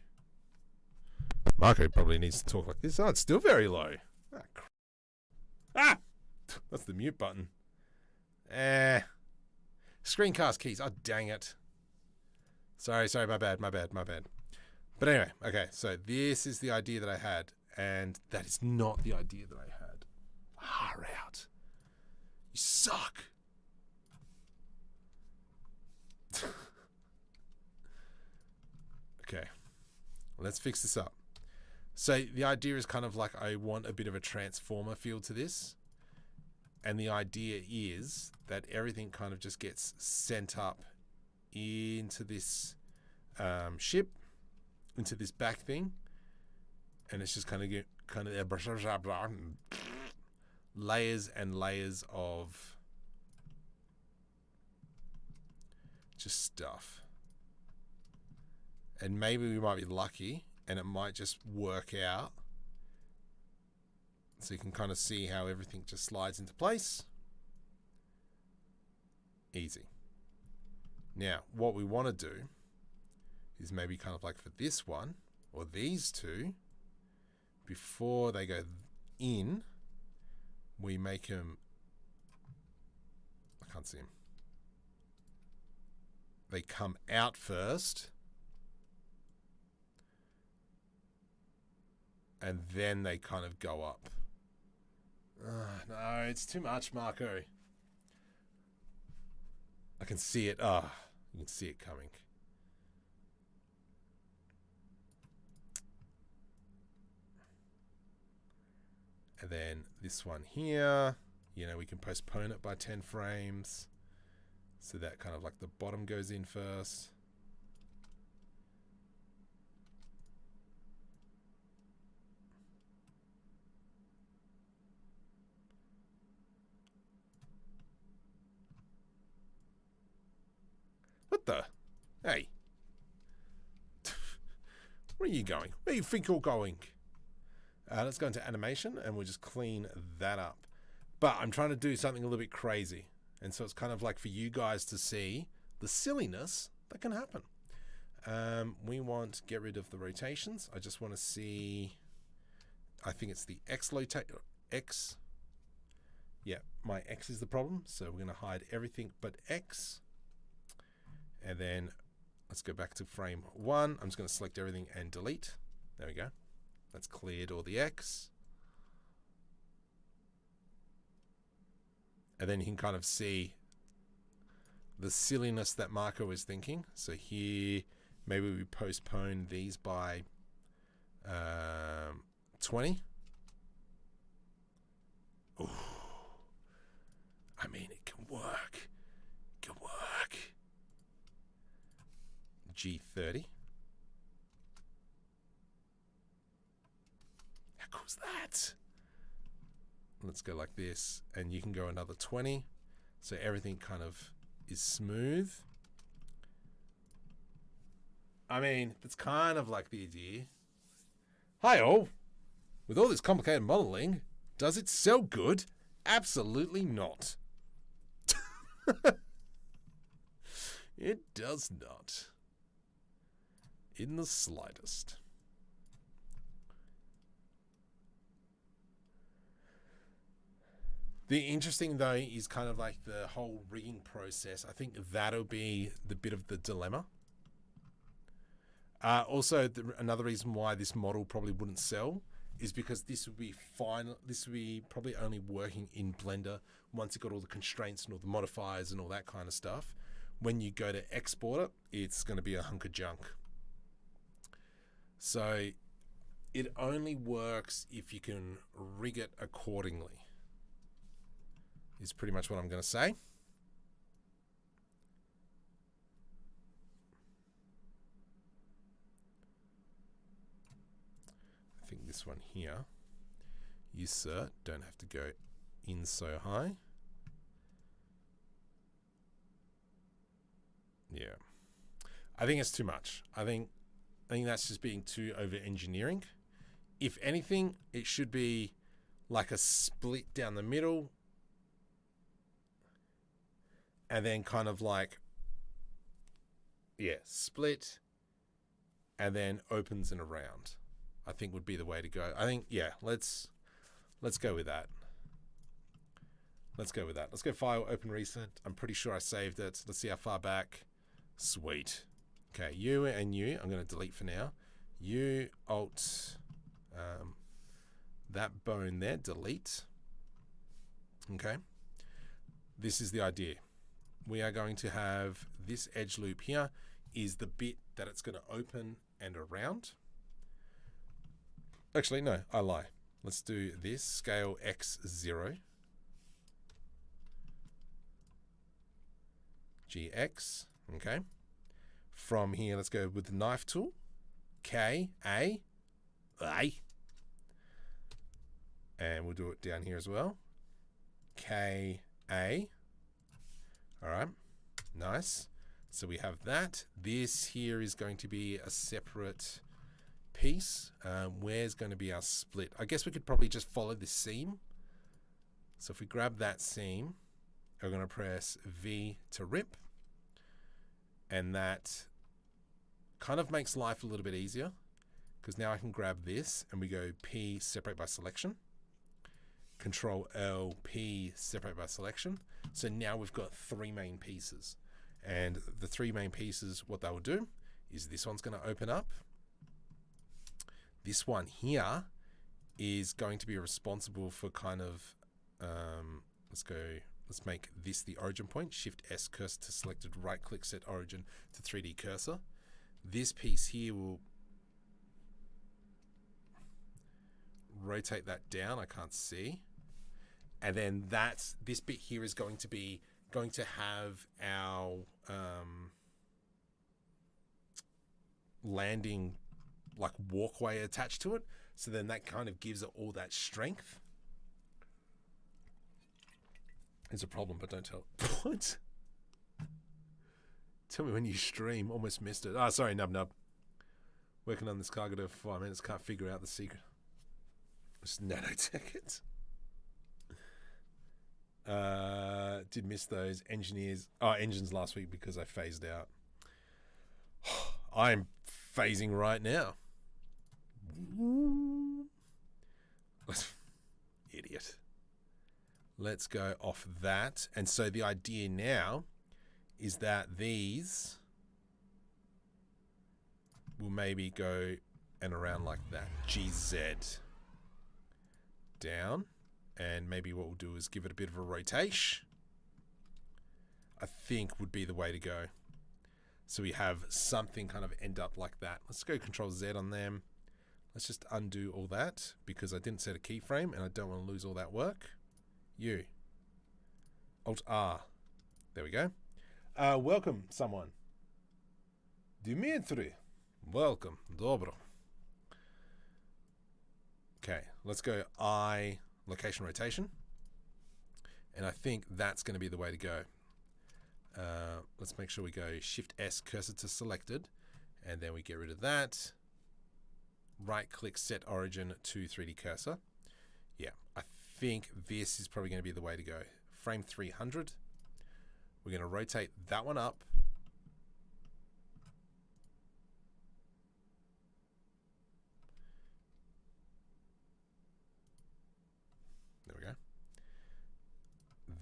probably needs to talk like this. Oh, it's still very low. Ah! That's the mute button. Screencast keys. Oh, dang it. Sorry, my bad. But anyway, okay, so this is the idea that I had, and that is not the idea that I had. Far out. You suck. Okay, let's fix this up. So the idea is kind of like I want a bit of a transformer feel to this. And the idea is that everything kind of just gets sent up into this ship, into this back thing, and it's just kind of layers and layers of just stuff. And maybe we might be lucky, and it might just work out. So you can kind of see how everything just slides into place. Easy. Now, what we want to do is maybe kind of like for this one, or these two, before they go in, we make them, I can't see them. They come out first, and then they kind of go up. No, it's too much, Marco. I can see it. You can see it coming. And then this one here, we can postpone it by 10 frames. So that kind of like the bottom goes in first. What the? Hey. Where are you going? Where do you think you're going? Let's go into animation and we'll just clean that up. But I'm trying to do something a little bit crazy. And so it's kind of like for you guys to see the silliness that can happen. We want to get rid of the rotations. I just want to see, I think it's the X. Yeah, my X is the problem. So we're going to hide everything but X. And then let's go back to frame 1. I'm just going to select everything and delete. There we go. That's cleared all the X. And then you can kind of see the silliness that Marco was thinking. So here, maybe we postpone these by 20. Ooh. I mean, it can work. It can work. G30. How cool is that? Let's go like this, and you can go another 20. So everything kind of is smooth. I mean, it's kind of like the idea. Hi all. With all this complicated modeling, does it sell good? Absolutely not. It does not. In the slightest. The interesting though is kind of like the whole rigging process. I think that'll be the bit of the dilemma. Also, another reason why this model probably wouldn't sell is because this would be fine. This would be probably only working in Blender once you got all the constraints and all the modifiers and all that kind of stuff. When you go to export it, it's going to be a hunk of junk. So it only works if you can rig it accordingly. Is pretty much what I'm going to say. I think this one here, you sir, don't have to go in so high. Yeah, I think it's too much. I think that's just being too over engineering. If anything, it should be like a split down the middle. And then kind of like, yeah, split and then opens and around, I think would be the way to go. I think, yeah, let's go with that. Let's go with that. Let's go file, open recent. I'm pretty sure I saved it. Let's see how far back. Sweet. Okay, you and you, I'm going to delete for now. You, Alt, that bone there, delete. Okay. This is the idea. We are going to have this edge loop here is the bit that it's going to open and around. Actually, no, I lie. Let's do this, scale X0. GX, okay. From here, let's go with the knife tool. K, A, A. And we'll do it down here as well. K, A. All right, nice. So we have that. This here is going to be a separate piece. Where's going to be our split? I guess we could probably just follow this seam. So if we grab that seam, we're going to press V to rip. And that kind of makes life a little bit easier because now I can grab this and we go P, separate by selection. Control L, P, separate by selection. So now we've got 3 main pieces. And the 3 main pieces, what they will do is this one's going to open up. This one here is going to be responsible for kind of, let's make this the origin point. Shift S cursor to selected, right click, set origin to 3D cursor. This piece here will rotate that down. I can't see. And then this bit here is going to have our landing like walkway attached to it. So then that kind of gives it all that strength. There's a problem, but don't tell. What? Tell me when you stream. Almost missed it. Oh, sorry, Nub. Working on this cargo for 5 minutes. Can't figure out the secret. Just nanotech it. Did miss those engines last week because I phased out. I'm phasing right now. Idiot. Let's go off that. And so the idea now is that these will maybe go and around like that. GZ. Down. And maybe what we'll do is give it a bit of a rotation. I think would be the way to go. So we have something kind of end up like that. Let's go Control Z on them. Let's just undo all that because I didn't set a keyframe and I don't want to lose all that work. U. Alt R. There we go. Welcome, someone. Dimitri. Welcome. Dobro. Okay, let's go I location rotation. And I think that's going to be the way to go. Let's make sure we go Shift S cursor to selected. And then we get rid of that. Right click set origin to 3D cursor. Yeah, I think this is probably going to be the way to go. Frame 300. We're going to rotate that one up. There we go.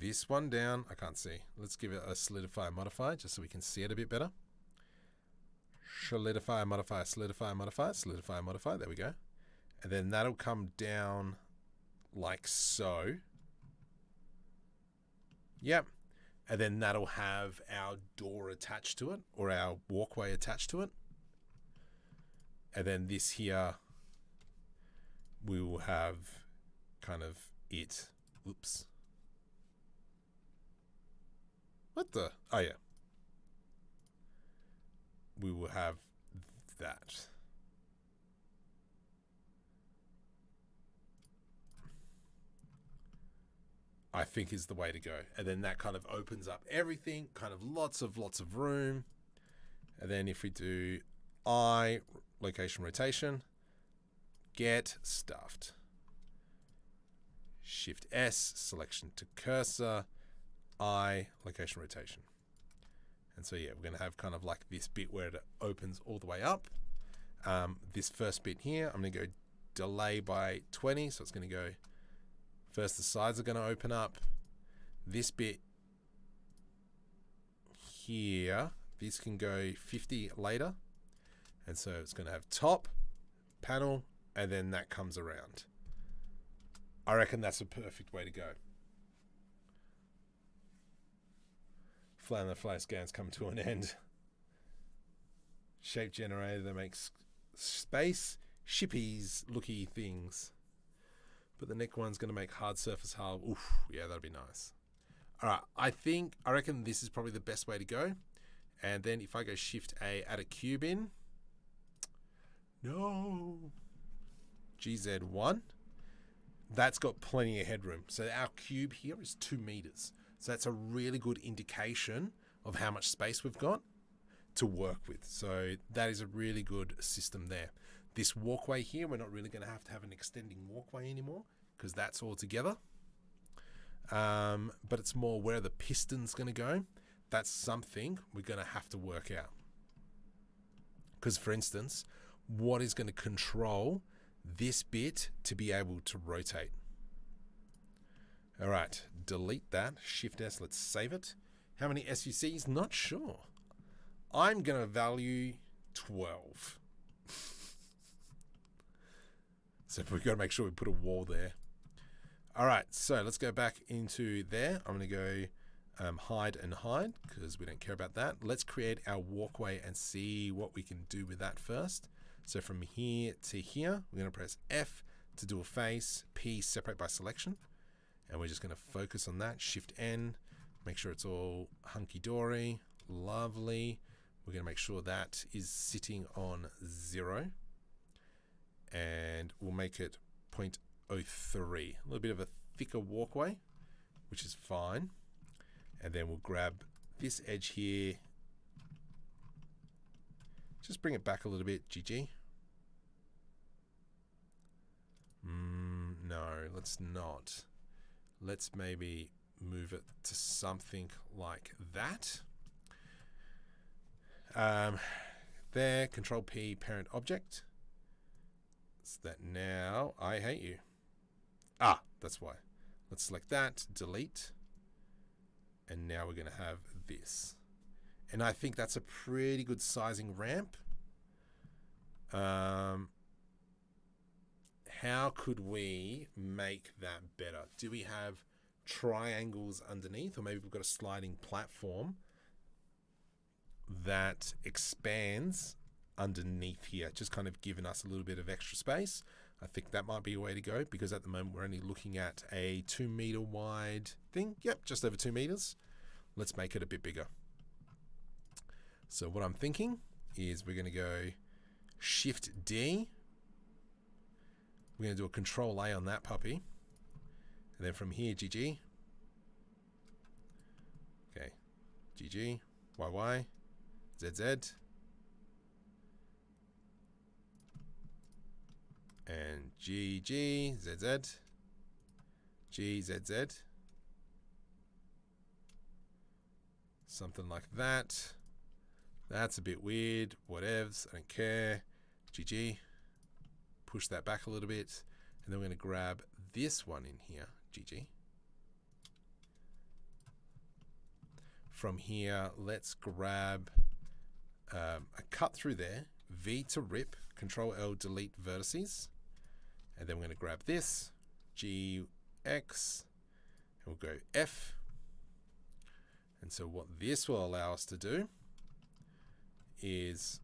This one down, I can't see. Let's give it a solidify modify just so we can see it a bit better. Solidify, modify, solidify, modify, solidify, modify. There we go. And then that'll come down like so. Yep. And then that'll have our door attached to it or our walkway attached to it. And then this here, we will have kind of it. Oops. What the? Oh, yeah. We will have that. I think is the way to go. And then that kind of opens up everything, kind of lots of room. And then if we do I location rotation, get stuffed. Shift S, selection to cursor, I location rotation. And so yeah, we're going to have kind of like this bit where it opens all the way up. This first bit here, I'm going to go delay by 20. So it's going to go, first the sides are going to open up. This bit here, this can go 50 later. And so it's going to have top, panel, and then that comes around. I reckon that's a perfect way to go. Flan the Fly scans come to an end. Shape generator that makes space shippies looky things. But the next one's going to make hard surface hull. Oof, yeah, that'd be nice. All right, I reckon this is probably the best way to go. And then if I go Shift A, add a cube in. No. GZ1. That's got plenty of headroom. So our cube here is 2 meters. So that's a really good indication of how much space we've got to work with. So that is a really good system there. This walkway here, we're not really going to have an extending walkway anymore because that's all together. But it's more where the piston's going to go. That's something we're going to have to work out. Because for instance, what is going to control this bit to be able to rotate? All right, delete that. Shift S, let's save it. How many SUCs? Not sure. I'm going to value 12. So we've got to make sure we put a wall there. All right, so let's go back into there. I'm going to go hide and hide because we don't care about that. Let's create our walkway and see what we can do with that first. So from here to here, we're going to press F to do a face, P separate by selection. And we're just going to focus on that. Shift N, make sure it's all hunky-dory, lovely. We're going to make sure that is sitting on 0. And we'll make it 0.03. A little bit of a thicker walkway, which is fine. And then we'll grab this edge here. Just bring it back a little bit, GG. no, let's not. Let's maybe move it to something like that. There, Control P, parent object. So that now, I hate you. Ah, that's why. Let's select that, delete. And now we're going to have this. And I think that's a pretty good sizing ramp. How could we make that better? Do we have triangles underneath, or maybe we've got a sliding platform that expands underneath here, just kind of giving us a little bit of extra space? I think that might be a way to go, because at the moment we're only looking at a 2 meter wide thing. Yep, just over 2 meters. Let's make it a bit bigger. So what I'm thinking is we're going to go Shift D. We're going to do a Control A on that puppy. And then from here, GG. Okay, GG, YY, ZZ. And GG, ZZ, GZZ. Something like that. That's a bit weird. Whatevs, I don't care. GG. Push that back a little bit. And then we're going to grab this one in here. GG. From here, let's grab a cut through there. V to rip. Control L, delete vertices. And then we're going to grab this. G, X. And we'll go F. And so what this will allow us to do is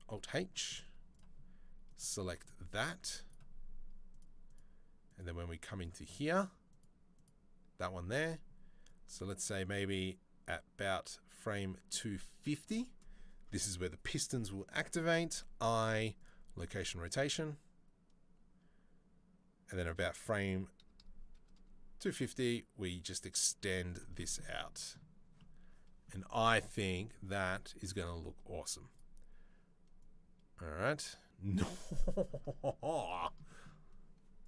Alt H, select that, and then when we come into here, that one there, so let's say maybe at about frame 250, this is where the pistons will activate. I, location rotation, and then about frame 250, we just extend this out. And I think that is going to look awesome. All right. No.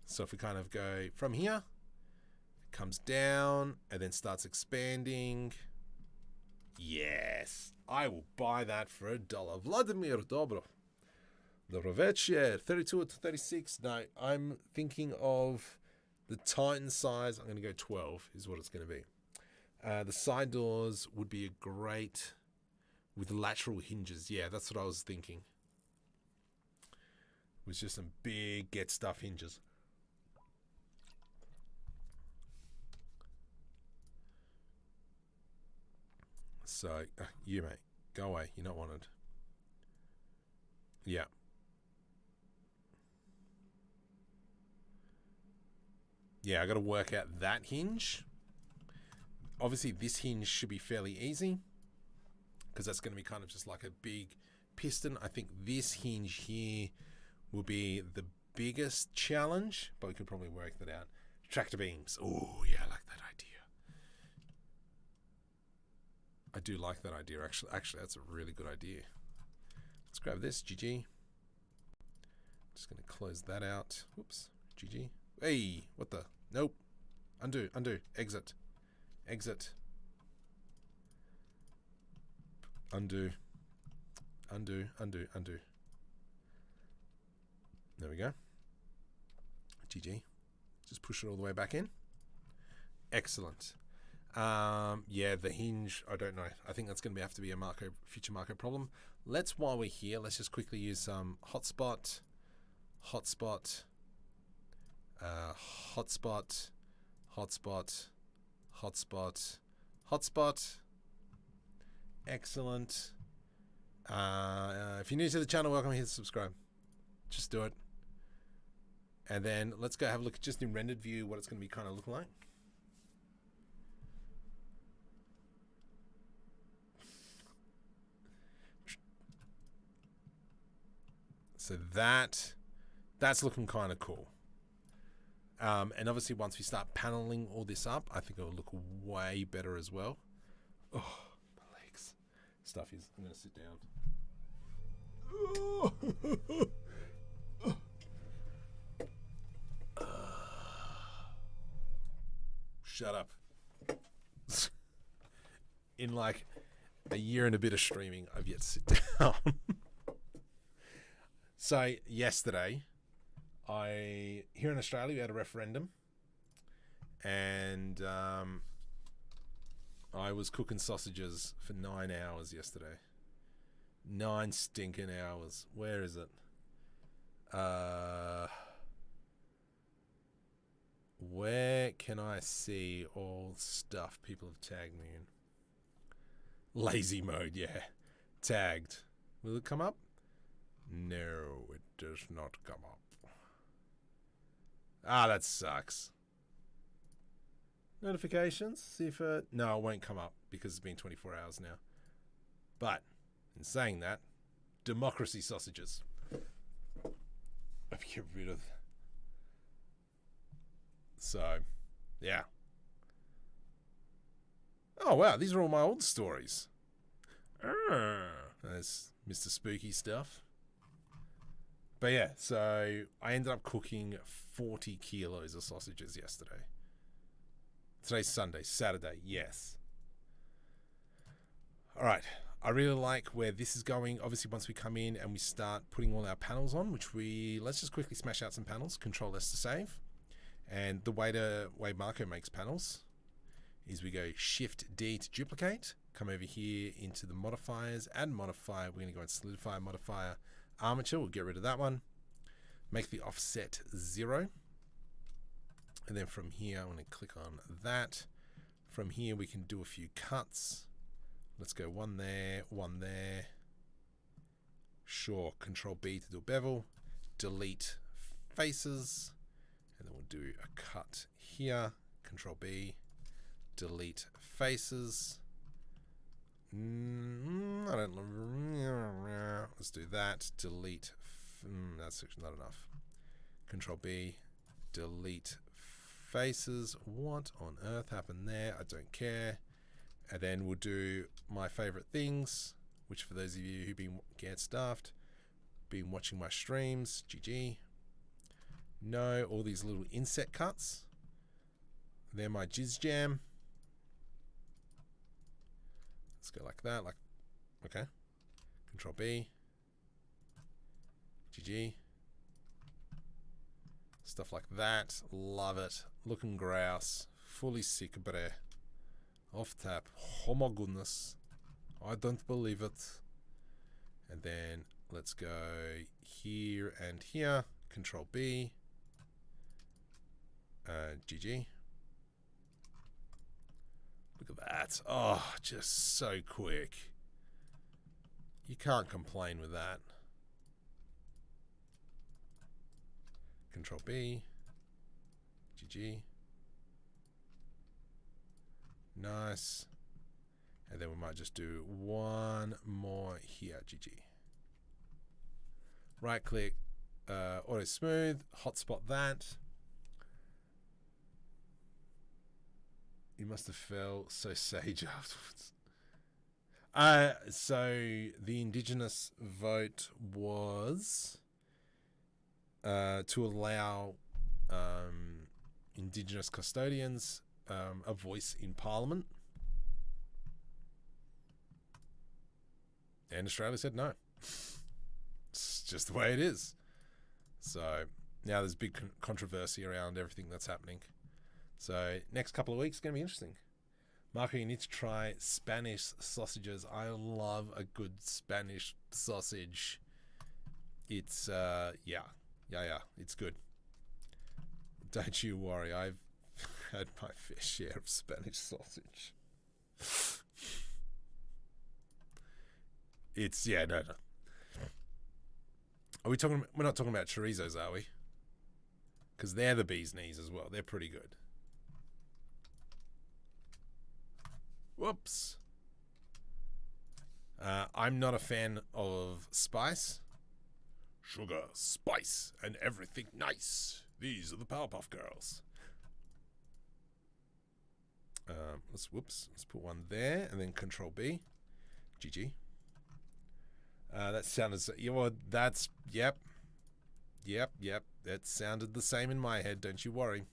So if we kind of go from here, it comes down and then starts expanding. Yes. I will buy that for $1. Vladimir Dobro. Dobrovet share. 32 to 36. No, I'm thinking of the Titan size. I'm going to go 12 is what it's going to be. The side doors would be a great with lateral hinges. Yeah, that's what I was thinking. With just some big get stuff hinges. So, you mate, go away. You're not wanted. Yeah. Yeah, I got to work out that hinge. Obviously, this hinge should be fairly easy because that's going to be kind of just like a big piston. I think this hinge here will be the biggest challenge, but we could probably work that out. Tractor beams. Oh, yeah, I like that idea. I do like that idea, actually. Actually, that's a really good idea. Let's grab this, GG. Just going to close that out. Whoops, GG. Hey, what the? Nope. Undo, undo, exit. Exit. Undo. Undo, undo, undo. There we go. GG. Just push it all the way back in. Excellent. Yeah, the hinge, I don't know. I think that's going to have to be a future Marco problem. Let's, while we're here, let's just quickly use some hotspot, hotspot, hotspot, hotspot, hotspot, hotspot. Excellent. If you're new to the channel, welcome. Hit subscribe. Just do it. And then let's go have a look just in rendered view what it's going to be kind of looking like. So that's looking kind of cool. And obviously once we start paneling all this up, I think it'll look way better as well. Oh, my legs. Stuffies. I'm going to sit down. Shut up. In like a year and a bit of streaming, I've yet to sit down. So yesterday, here in Australia, we had a referendum, and I was cooking sausages for 9 hours yesterday. 9 stinking hours. Where is it? Where can I see all stuff people have tagged me in? Lazy mode, yeah. Tagged. Will it come up? No, it does not come up. Ah, that sucks. Notifications? See if it... No, it won't come up because it's been 24 hours now. But, in saying that, democracy sausages. I'll get rid of... So, yeah. Oh, wow, these are all my old stories. That's Mr. Spooky stuff. But yeah, so I ended up cooking 40 kilos of sausages yesterday. Today's Sunday, Saturday, yes. All right, I really like where this is going. Obviously, once we come in and we start putting all our panels on, let's just quickly smash out some panels, Control S to save. And the way Marco makes panels is we go Shift D to duplicate, come over here into the modifiers, add modifier, we're going to go and solidify modifier, armature, we'll get rid of that one, make the offset 0, and then from here I'm going to click on that. From here we can do a few cuts. Let's go one there, sure, Control B to do a bevel, delete faces, and then we'll do a cut here, Control B, delete faces. Let's do that. Delete. That's not enough. Control B. Delete faces. What on earth happened there? I don't care. And then we'll do my favorite things, which for those of you who've been been watching my streams, GG. No, all these little inset cuts. They're my jizz jam. Let's go like that, okay. Control B. GG. Stuff like that. Love it. Looking grouse. Fully sick, bre. Off tap. Oh my goodness. I don't believe it. And then let's go here and here. Control B. GG. Look at that. Oh, just so quick. You can't complain with that. Control B. GG. Nice. And then we might just do one more here. GG. Right click. Auto smooth. Hotspot that. You must have felt so sage afterwards. So the Indigenous vote was to allow Indigenous custodians a voice in Parliament. And Australia said no. It's just the way it is. So now there's big controversy around everything that's happening. So next couple of weeks is going to be interesting. Marco, you need to try Spanish sausages. I love a good Spanish sausage. It's yeah, it's good. Don't you worry, I've had my fair share of Spanish sausage. It's no. Are we talking? We're not talking about chorizos, are we? Because they're the bee's knees as well. They're pretty good. Whoops. I'm not a fan of spice. Sugar, spice, and everything nice. These are the Powerpuff Girls. Let's put one there and then Control B. GG. That sounded so, that's, yep. That sounded the same in my head, don't you worry.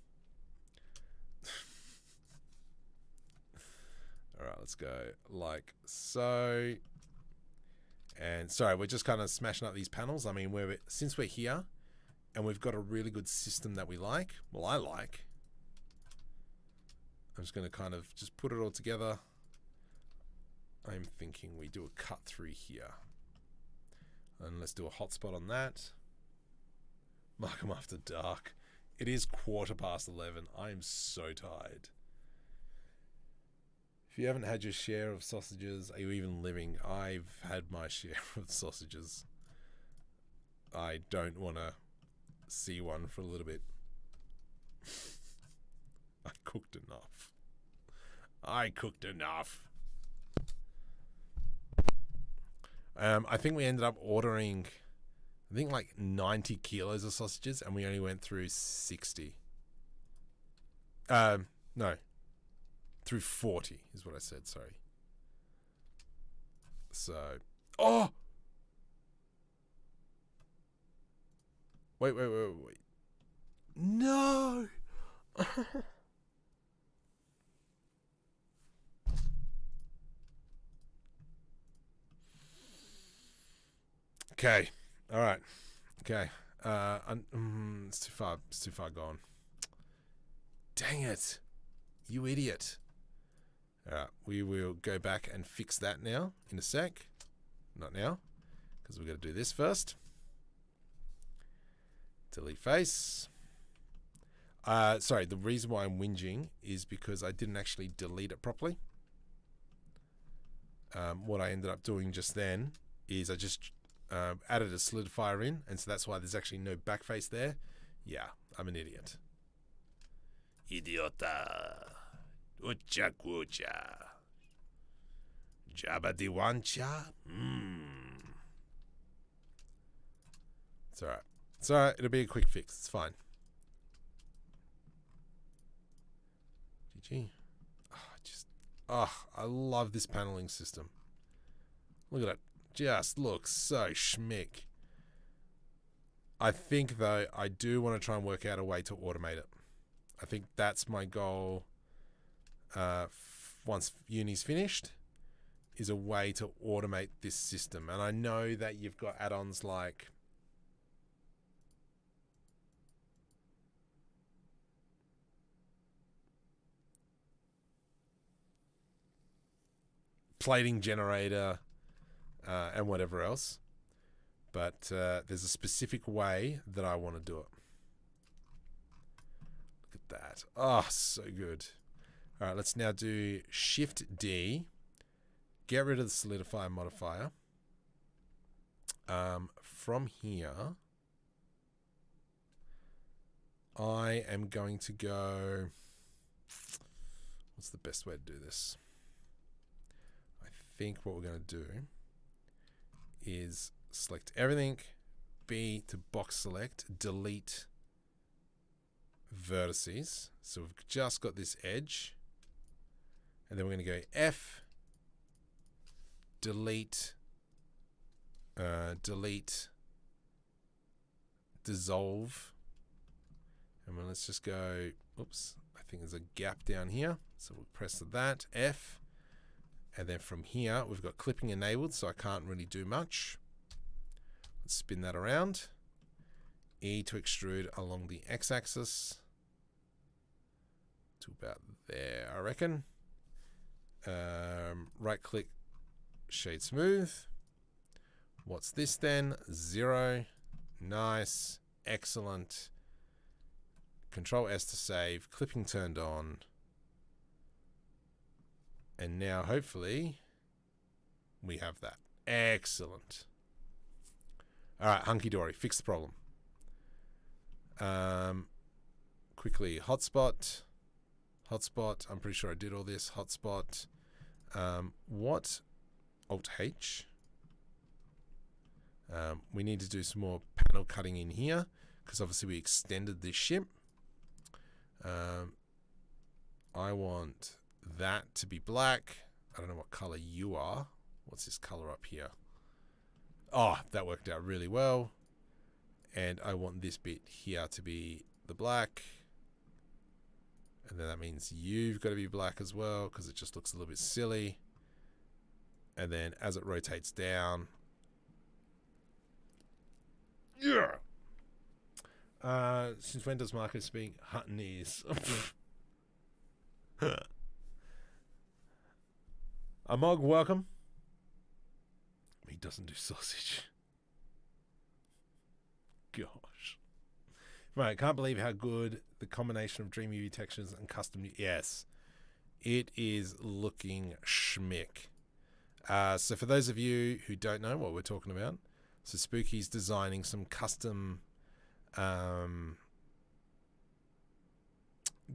All right, let's go like so. And sorry, we're just kind of smashing up these panels. I mean, since we're here and we've got a really good system that we like, well, I like, I'm just going to kind of just put it all together. I'm thinking we do a cut through here. And let's do a hotspot on that. Mark them after dark. It is 11:15. I am so tired. If you haven't had your share of sausages, are you even living? I've had my share of sausages. I don't want to see one for a little bit. I cooked enough. I cooked enough. I think we ended up ordering, I think like 90 kilos of sausages, and we only went through 60. No. Through 40 is what I said, sorry. So, oh! Wait. No! Okay, all right. Okay, it's too far. It's too far gone. Dang it, you idiot! All right, we will go back and fix that now in a sec. Not now, because we've got to do this first. Delete face. Sorry, the reason why I'm whinging is because I didn't actually delete it properly. What I ended up doing just then is I just added a solidifier in, and so that's why there's actually no backface there. Yeah, I'm an idiot. Idiota. Ucha kucha. Jabba diwancha. It's alright. It's alright, it'll be a quick fix. It's fine. GG. I love this paneling system. Look at it. Just looks so schmick. I think, though, I do want to try and work out a way to automate it. I think that's my goal once uni's finished, is a way to automate this system. And I know that you've got add-ons like plating generator and whatever else. But there's a specific way that I want to do it. Look at that. Oh, so good. All right, let's now do Shift D. Get rid of the solidifier modifier. From here, I am going to go... What's the best way to do this? I think what we're going to do is select everything, B to box select, delete vertices. So we've just got this edge. And then we're going to go F, delete, dissolve. And then let's just go, oops, I think there's a gap down here. So we'll press that, F. And then from here, we've got clipping enabled, so I can't really do much. Let's spin that around. E to extrude along the x-axis to about there, I reckon. Right-click, shade smooth. What's this then? 0. Nice. Excellent. Control S to save. Clipping turned on. And now, hopefully, we have that. Excellent. All right, hunky-dory. Fix the problem. Quickly, hotspot. Hotspot. I'm pretty sure I did all this. Hotspot. What? Alt-H. We need to do some more panel cutting in here because obviously we extended this ship. I want that to be black. I don't know what color you are. What's this color up here? Oh, that worked out really well. And I want this bit here to be the black. And then that means you've got to be black as well, because it just looks a little bit silly. And then as it rotates down, yeah. Since when does Marco speak Huttonese? Amog, welcome. He doesn't do sausage. Gosh. Right, can't believe how good the combination of DreamUV textures and custom... Yes, it is looking schmick. So for those of you who don't know what we're talking about, so Spooky's designing some custom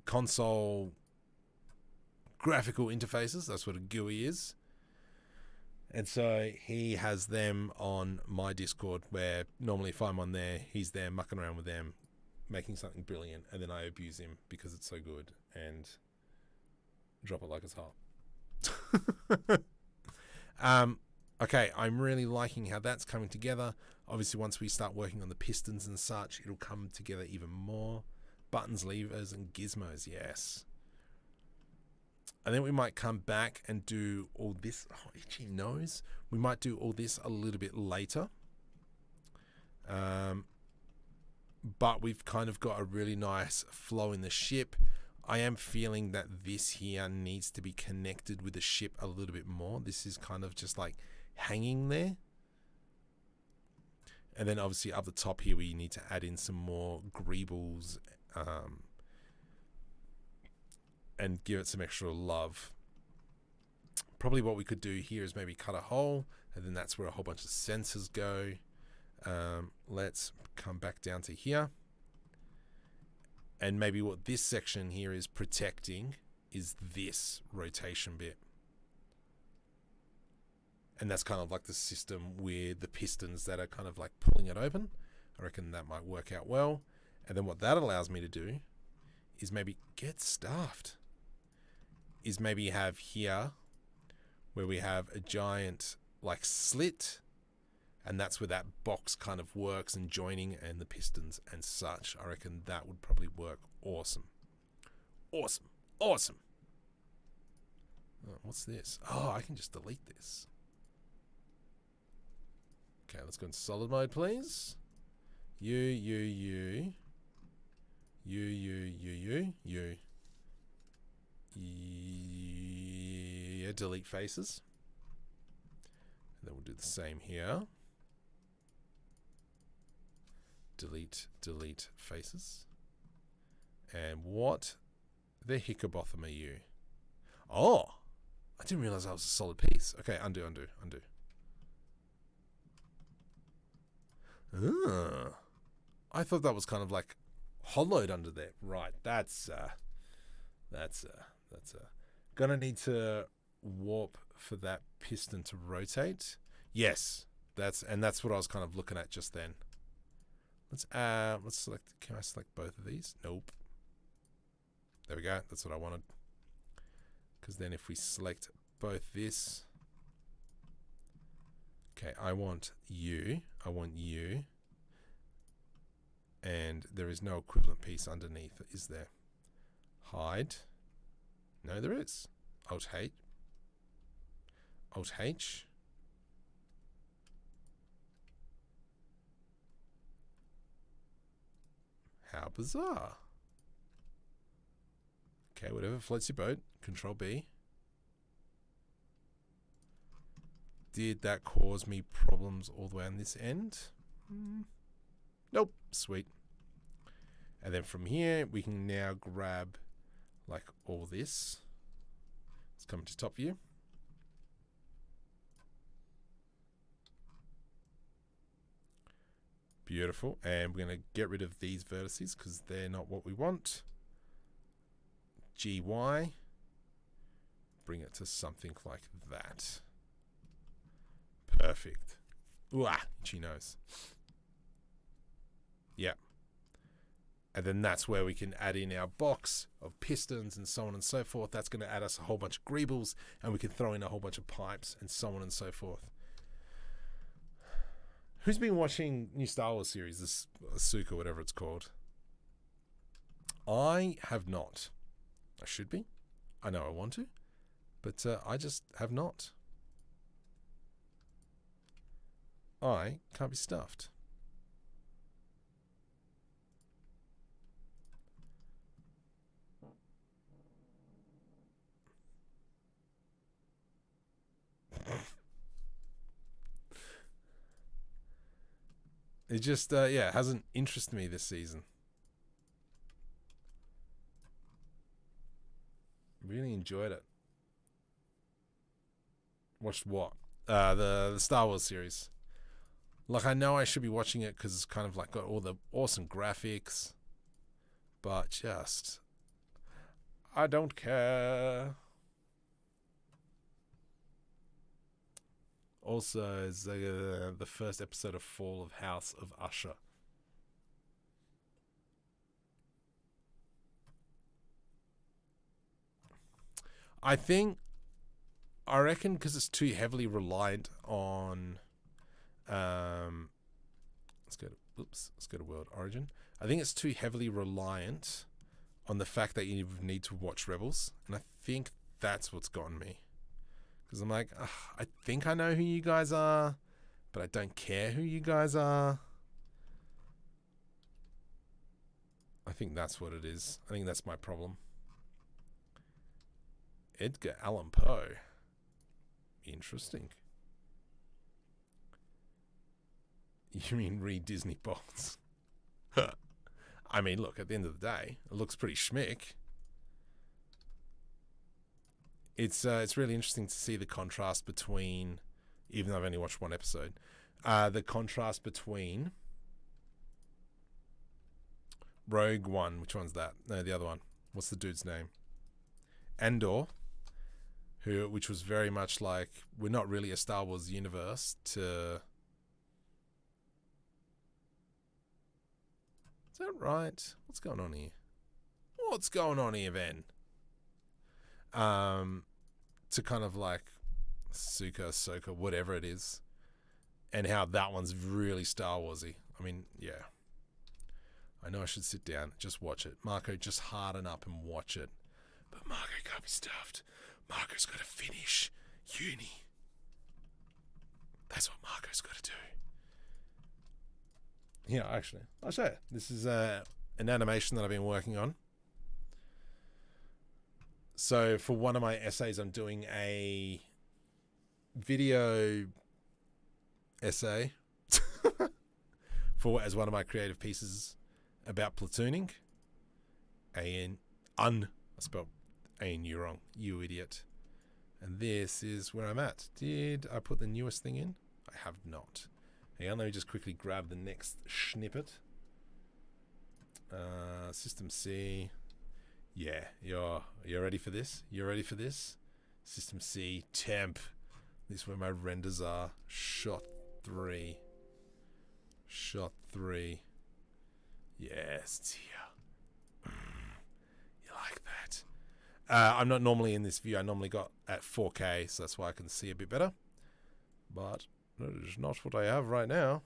console graphical interfaces. That's what a GUI is. And so he has them on my Discord, where normally if I'm on there, he's there mucking around with them, making something brilliant, and then I abuse him because it's so good and drop it like it's hot. Okay, I'm really liking how that's coming together. Obviously, once we start working on the pistons and such, it'll come together even more. Buttons, levers, and gizmos, yes. And then we might come back and do all this. Oh, itchy nose. We might do all this a little bit later. But we've kind of got a really nice flow in the ship. I am feeling that this here needs to be connected with the ship a little bit more. This is kind of just like hanging there. And then obviously up the top here, we need to add in some more greebles and give it some extra love. Probably what we could do here is maybe cut a hole, and then that's where a whole bunch of sensors go. Let's come back down to here. And maybe what this section here is protecting is this rotation bit. And that's kind of like the system with the pistons that are kind of like pulling it open. I reckon that might work out well. And then what that allows me to do is maybe get stuffed. Is maybe have here where we have a giant like slit, and that's where that box kind of works and joining and the pistons and such. I reckon that would probably work awesome. Awesome. Awesome. Oh, what's this? Oh, I can just delete this. Okay, let's go into solid mode, please. You. Yeah, delete faces. And then we'll do the same here. Delete faces. And what the hickabotham are you? Oh, I didn't realize I was a solid piece. Okay, undo. I thought that was kind of like hollowed under there. Right, that's gonna need to warp for that piston to rotate. Yes, that's what I was kind of looking at just then. Let's select. Can I select both of these? Nope. There we go. That's what I wanted. Because then if we select both this, okay, I want you, and there is no equivalent piece underneath, is there? Hide. No, there is. Alt H. How bizarre. Okay, whatever floats your boat. Control B. Did that cause me problems all the way on this end? Nope. Sweet. And then from here, we can now grab like all this. Let's come to top view. Beautiful. And we're going to get rid of these vertices because they're not what we want. GY. Bring it to something like that. Perfect. Ooh, itchy nose. Yeah. And then that's where we can add in our box of pistons and so on and so forth. That's going to add us a whole bunch of greebles, and we can throw in a whole bunch of pipes and so on and so forth. Who's been watching new Star Wars series, this Ahsoka, whatever it's called? I have not. I should be. I know I want to, but I just have not. I can't be stuffed. It just, yeah, hasn't interested me this season. Really enjoyed it. Watched what? The Star Wars series. Like, I know I should be watching it because it's kind of like got all the awesome graphics, but just, I don't care. Also, it's the first episode of Fall of House of Usher. I reckon because it's too heavily reliant on, let's go to World Origin. I think it's too heavily reliant on the fact that you need to watch Rebels, and I think that's what's gotten me. Because I'm like, I think I know who you guys are, but I don't care who you guys are. I think that's what it is. I think that's my problem. Edgar Allan Poe. Interesting. You mean read Disney Bolts? I mean, look, at the end of the day, it looks pretty schmick. It's really interesting to see the contrast between, even though I've only watched one episode, the contrast between Rogue One. Which one's that? No, the other one. What's the dude's name? Andor. Which was very much like, we're not really a Star Wars universe, to... Is that right? What's going on here? What's going on here, Ben? To kind of like Ahsoka, whatever it is, and how that one's really Star Warsy. I mean, yeah. I know I should sit down, just watch it. Marco, just harden up and watch it. But Marco can't be stuffed. Marco's got to finish uni. That's what Marco's got to do. Yeah, actually, I'll show you. This is an animation that I've been working on. So for one of my essays, I'm doing a video essay as one of my creative pieces about platooning. I spelled A-N-U wrong, you idiot. And this is where I'm at. Did I put the newest thing in? I have not. Hang on, let me just quickly grab the next snippet. System C. Yeah, you're ready for this? You're ready for this? System C, temp. This is where my renders are. Shot 3. Yes, it's here. You like that? I'm not normally in this view. I normally got at 4K, so that's why I can see a bit better. But that is not what I have right now.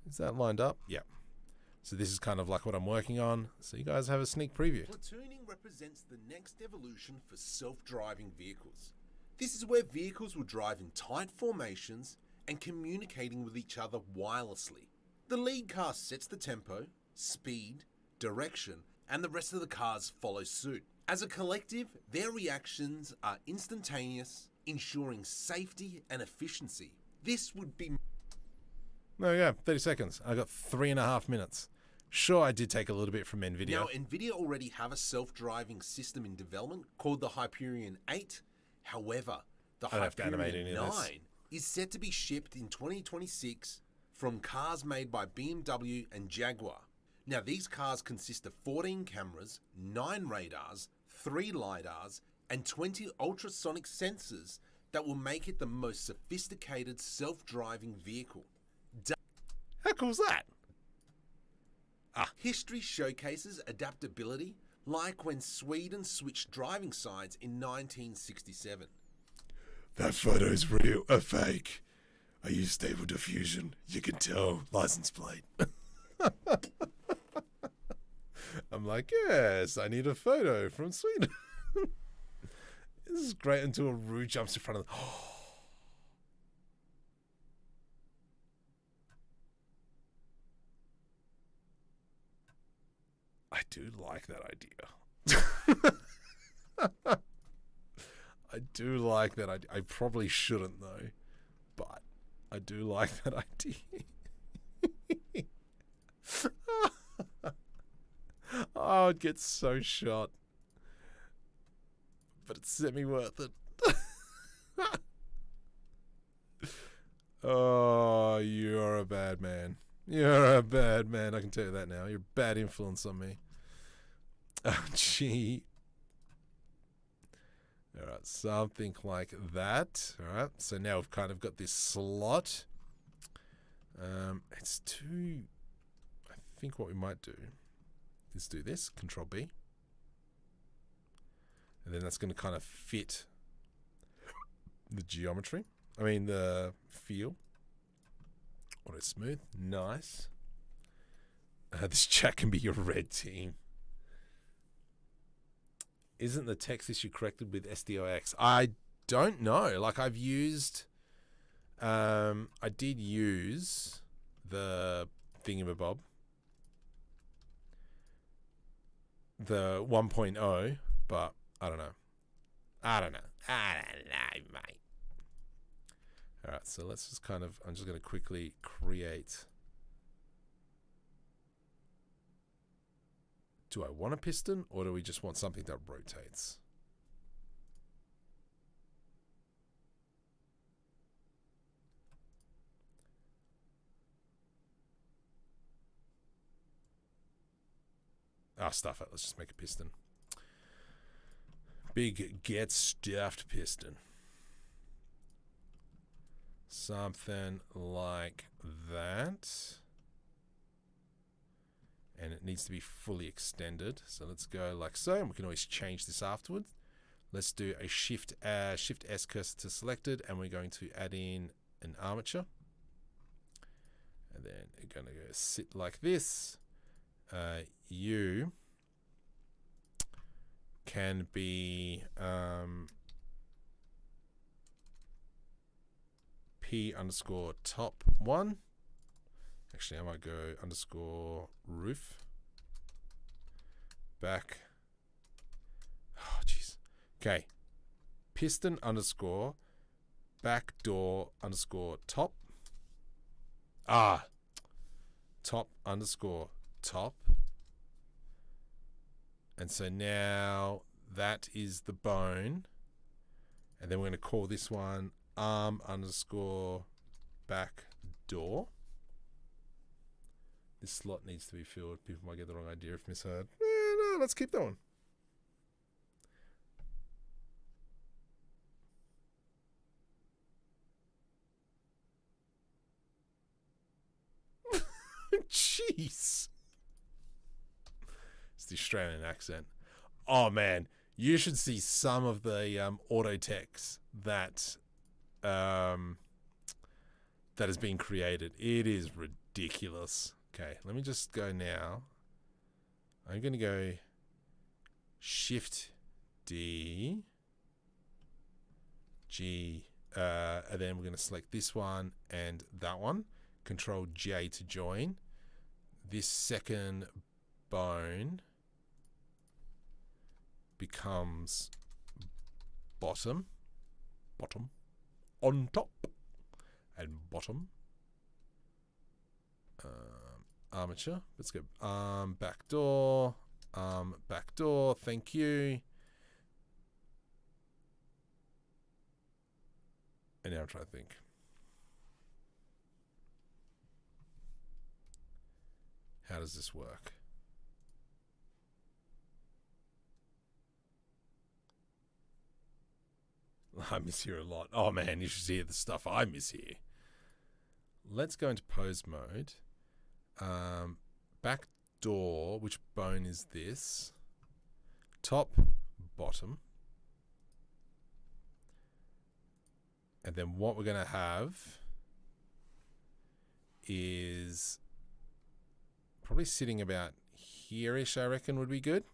Is that lined up? Yep. So this is kind of like what I'm working on. So you guys have a sneak preview. Platooning represents the next evolution for self-driving vehicles. This is where vehicles will drive in tight formations and communicating with each other wirelessly. The lead car sets the tempo, speed, direction, and the rest of the cars follow suit. As a collective, their reactions are instantaneous, ensuring safety and efficiency. This would be... There you go, 30 seconds. I got 3.5 minutes. Sure, I did take a little bit from Nvidia. Now, Nvidia already have a self-driving system in development called the Hyperion 8. However, the Hyperion 9 is set to be shipped in 2026 from cars made by BMW and Jaguar. Now, these cars consist of 14 cameras, 9 radars, 3 LiDARs, and 20 ultrasonic sensors that will make it the most sophisticated self-driving vehicle. How cool is that? History showcases adaptability, like when Sweden switched driving sides in 1967. That photo's real, a fake. I use stable diffusion. You can tell. License plate. I'm like, yes, I need a photo from Sweden. This is great until Rue jumps in front of them. I do like that idea. I do like that idea. I probably shouldn't though, but I do like that idea. Oh, it gets so shot. But it's semi-worth it. Oh, you're a bad man. You're a bad man. I can tell you that now. You're a bad influence on me. Oh, gee. All right, something like that. All right, so now we've kind of got this slot. It's too... I think what we might do is do this, Control B. And then that's going to kind of fit the geometry. I mean, the feel. Auto smooth. Nice. This chat can be your red team. Isn't the text issue corrected with SDOX? I don't know. Like, I've used... I did use the thingamabob. The 1.0, but I don't know. I don't know, mate. Alright, so let's just kind of... I'm just going to quickly create... Do I want a piston, or do we just want something that rotates? Ah, stuff it. Let's just make a piston. Big get stuffed piston. Something like that. And it needs to be fully extended. So let's go like so, and we can always change this afterwards. Let's do a Shift S cursor to selected, and we're going to add in an armature. And then we're going to go sit like this. You can be P underscore top 1. Actually, I might go underscore roof. Back. Oh, jeez. Okay. Piston underscore back door underscore top. Ah. Top underscore top. And so now that is the bone. And then we're going to call this one arm underscore back door. This slot needs to be filled. People might get the wrong idea if misheard. No, let's keep that one. Jeez. It's the Australian accent. Oh, man. You should see some of the auto text that has been created. It is ridiculous. Okay, let me just go now. I'm going to go Shift D, G, and then we're going to select this one and that one. Control J to join. This second bone becomes bottom, on top, and bottom. Armature. Let's go back door, thank you. And now I'm trying to think. How does this work? I miss here a lot. Oh man, you should see the stuff I miss here. Let's go into pose mode. Back door, which bone is this? Top, bottom. And then what we're going to have is probably sitting about here-ish, I reckon, would be good.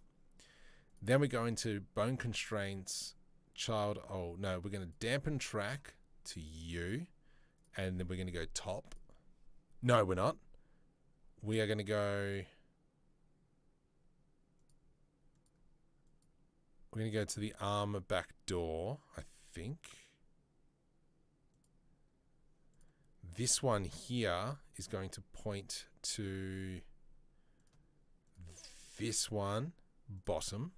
Then we go into bone constraints, child. Oh, no, we're going to dampen track to U. And then we're going to go top. No, we're not. We are going to go... We're going to go to the armor back door, I think. This one here is going to point to this one, bottom.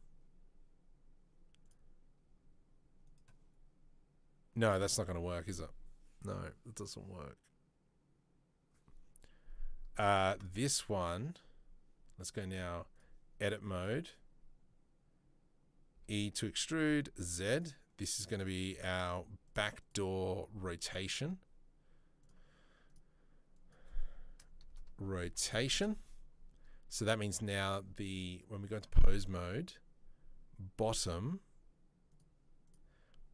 No, that's not going to work, is it? No, it doesn't work. This one, let's go now, edit mode. E to extrude, Z. This is going to be our backdoor rotation. Rotation. So that means now when we go into pose mode, bottom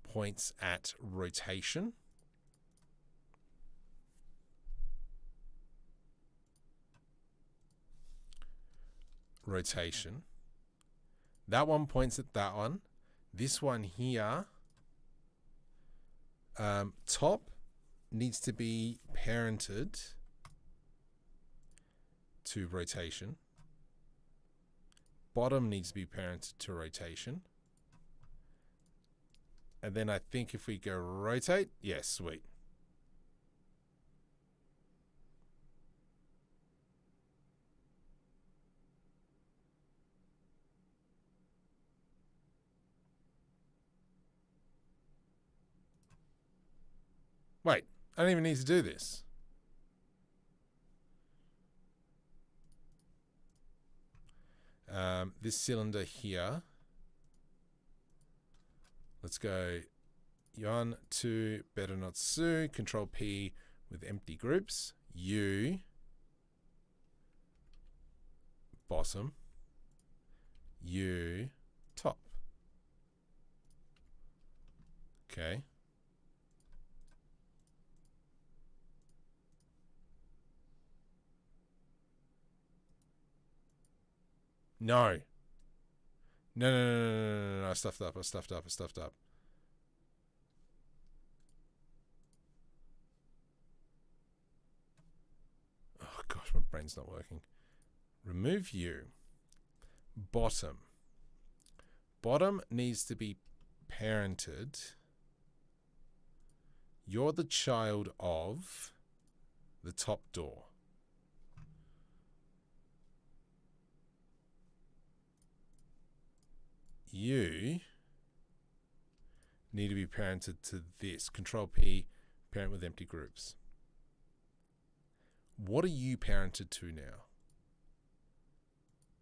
points at rotation. Rotation. That one points at that one. This one here, top needs to be parented to rotation. Bottom needs to be parented to rotation. And then I think if we go rotate, yes, sweet. Wait, I don't even need to do this. This cylinder here. Let's go Yuan to better not sue. Control P with empty groups. U. Bottom. U. Top. Okay. No. No. I stuffed up. Oh, gosh, my brain's not working. Remove you. Bottom. Bottom needs to be parented. You're the child of the top door. You need to be parented to this. Control P, parent with empty groups. What are you parented to now?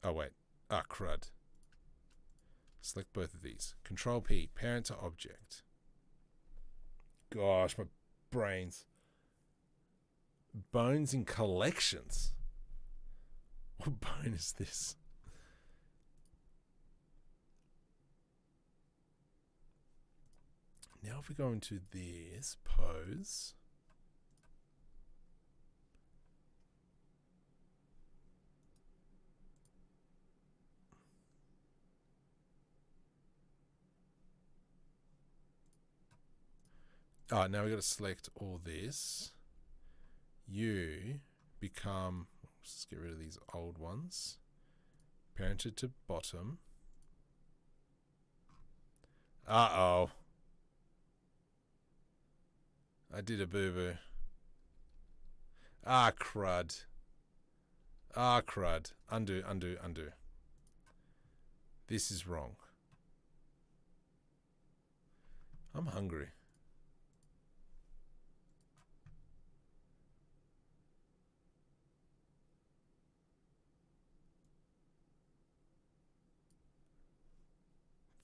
Oh, wait. Ah, crud. Select both of these. Control P, parent to object. Gosh, my brains. Bones in collections. What bone is this? Now if we go into this pose, now we've got to select all this. You become, let's get rid of these old ones. Parented to bottom. Uh-oh. I did a boo-boo. Ah, crud. Ah, crud. Undo. This is wrong. I'm hungry.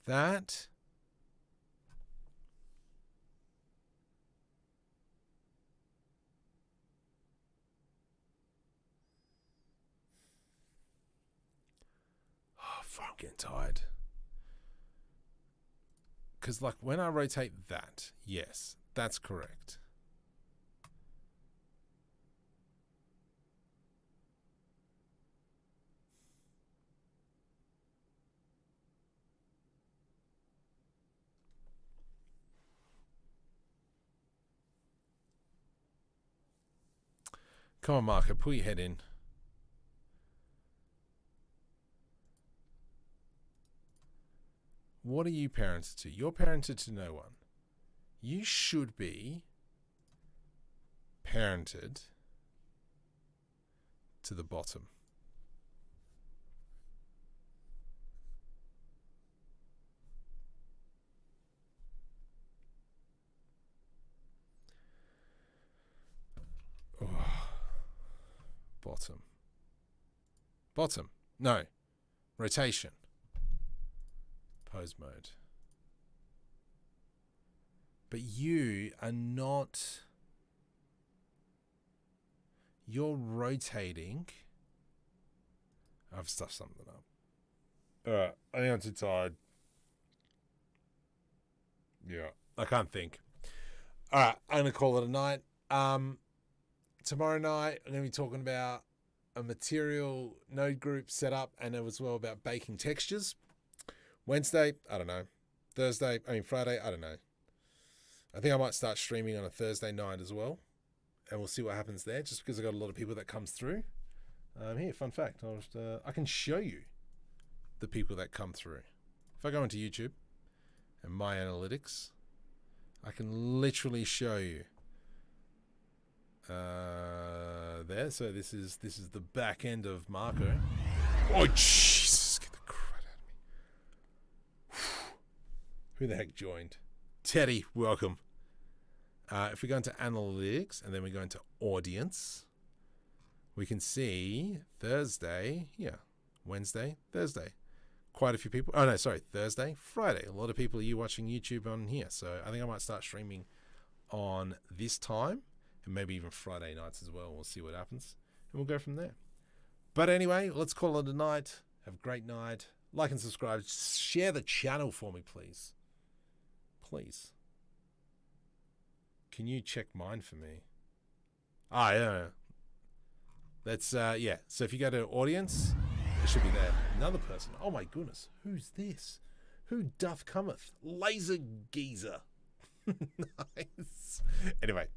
That... I'm getting tired. Because, like, when I rotate that, yes, that's correct. Come on, Marco, pull your head in. What are you parented to? You're parented to no one. You should be parented to the bottom. Oh. Bottom. Bottom. No. Rotation. Pose mode. But you are not... You're rotating. I've stuffed something up. Alright, I think I'm too tired. Yeah, I can't think. Alright, I'm going to call it a night. Tomorrow night, I'm going to be talking about a material node group setup and as well about baking textures. Wednesday, I don't know. Friday, I don't know. I think I might start streaming on a Thursday night as well. And we'll see what happens there, just because I've got a lot of people that comes through. Here, fun fact. I can show you the people that come through. If I go into YouTube and my analytics, I can literally show you. There. So this is the back end of Marco. Oh, Jesus. Get the crud out of me. Who the heck joined? Teddy, welcome. If we go into analytics and then we go into audience, we can see Thursday, Wednesday, Thursday. Quite a few people. Oh, no, sorry, Thursday, Friday. A lot of people are you watching YouTube on here. So I think I might start streaming on this time and maybe even Friday nights as well. We'll see what happens and we'll go from there. But anyway, let's call it a night. Have a great night. Like and subscribe. Share the channel for me, please. Please. Can you check mine for me? Yeah. That's, yeah. So if you go to audience, it should be there. Another person. Oh my goodness. Who's this? Who doth cometh? Laser geezer. Nice. Anyway,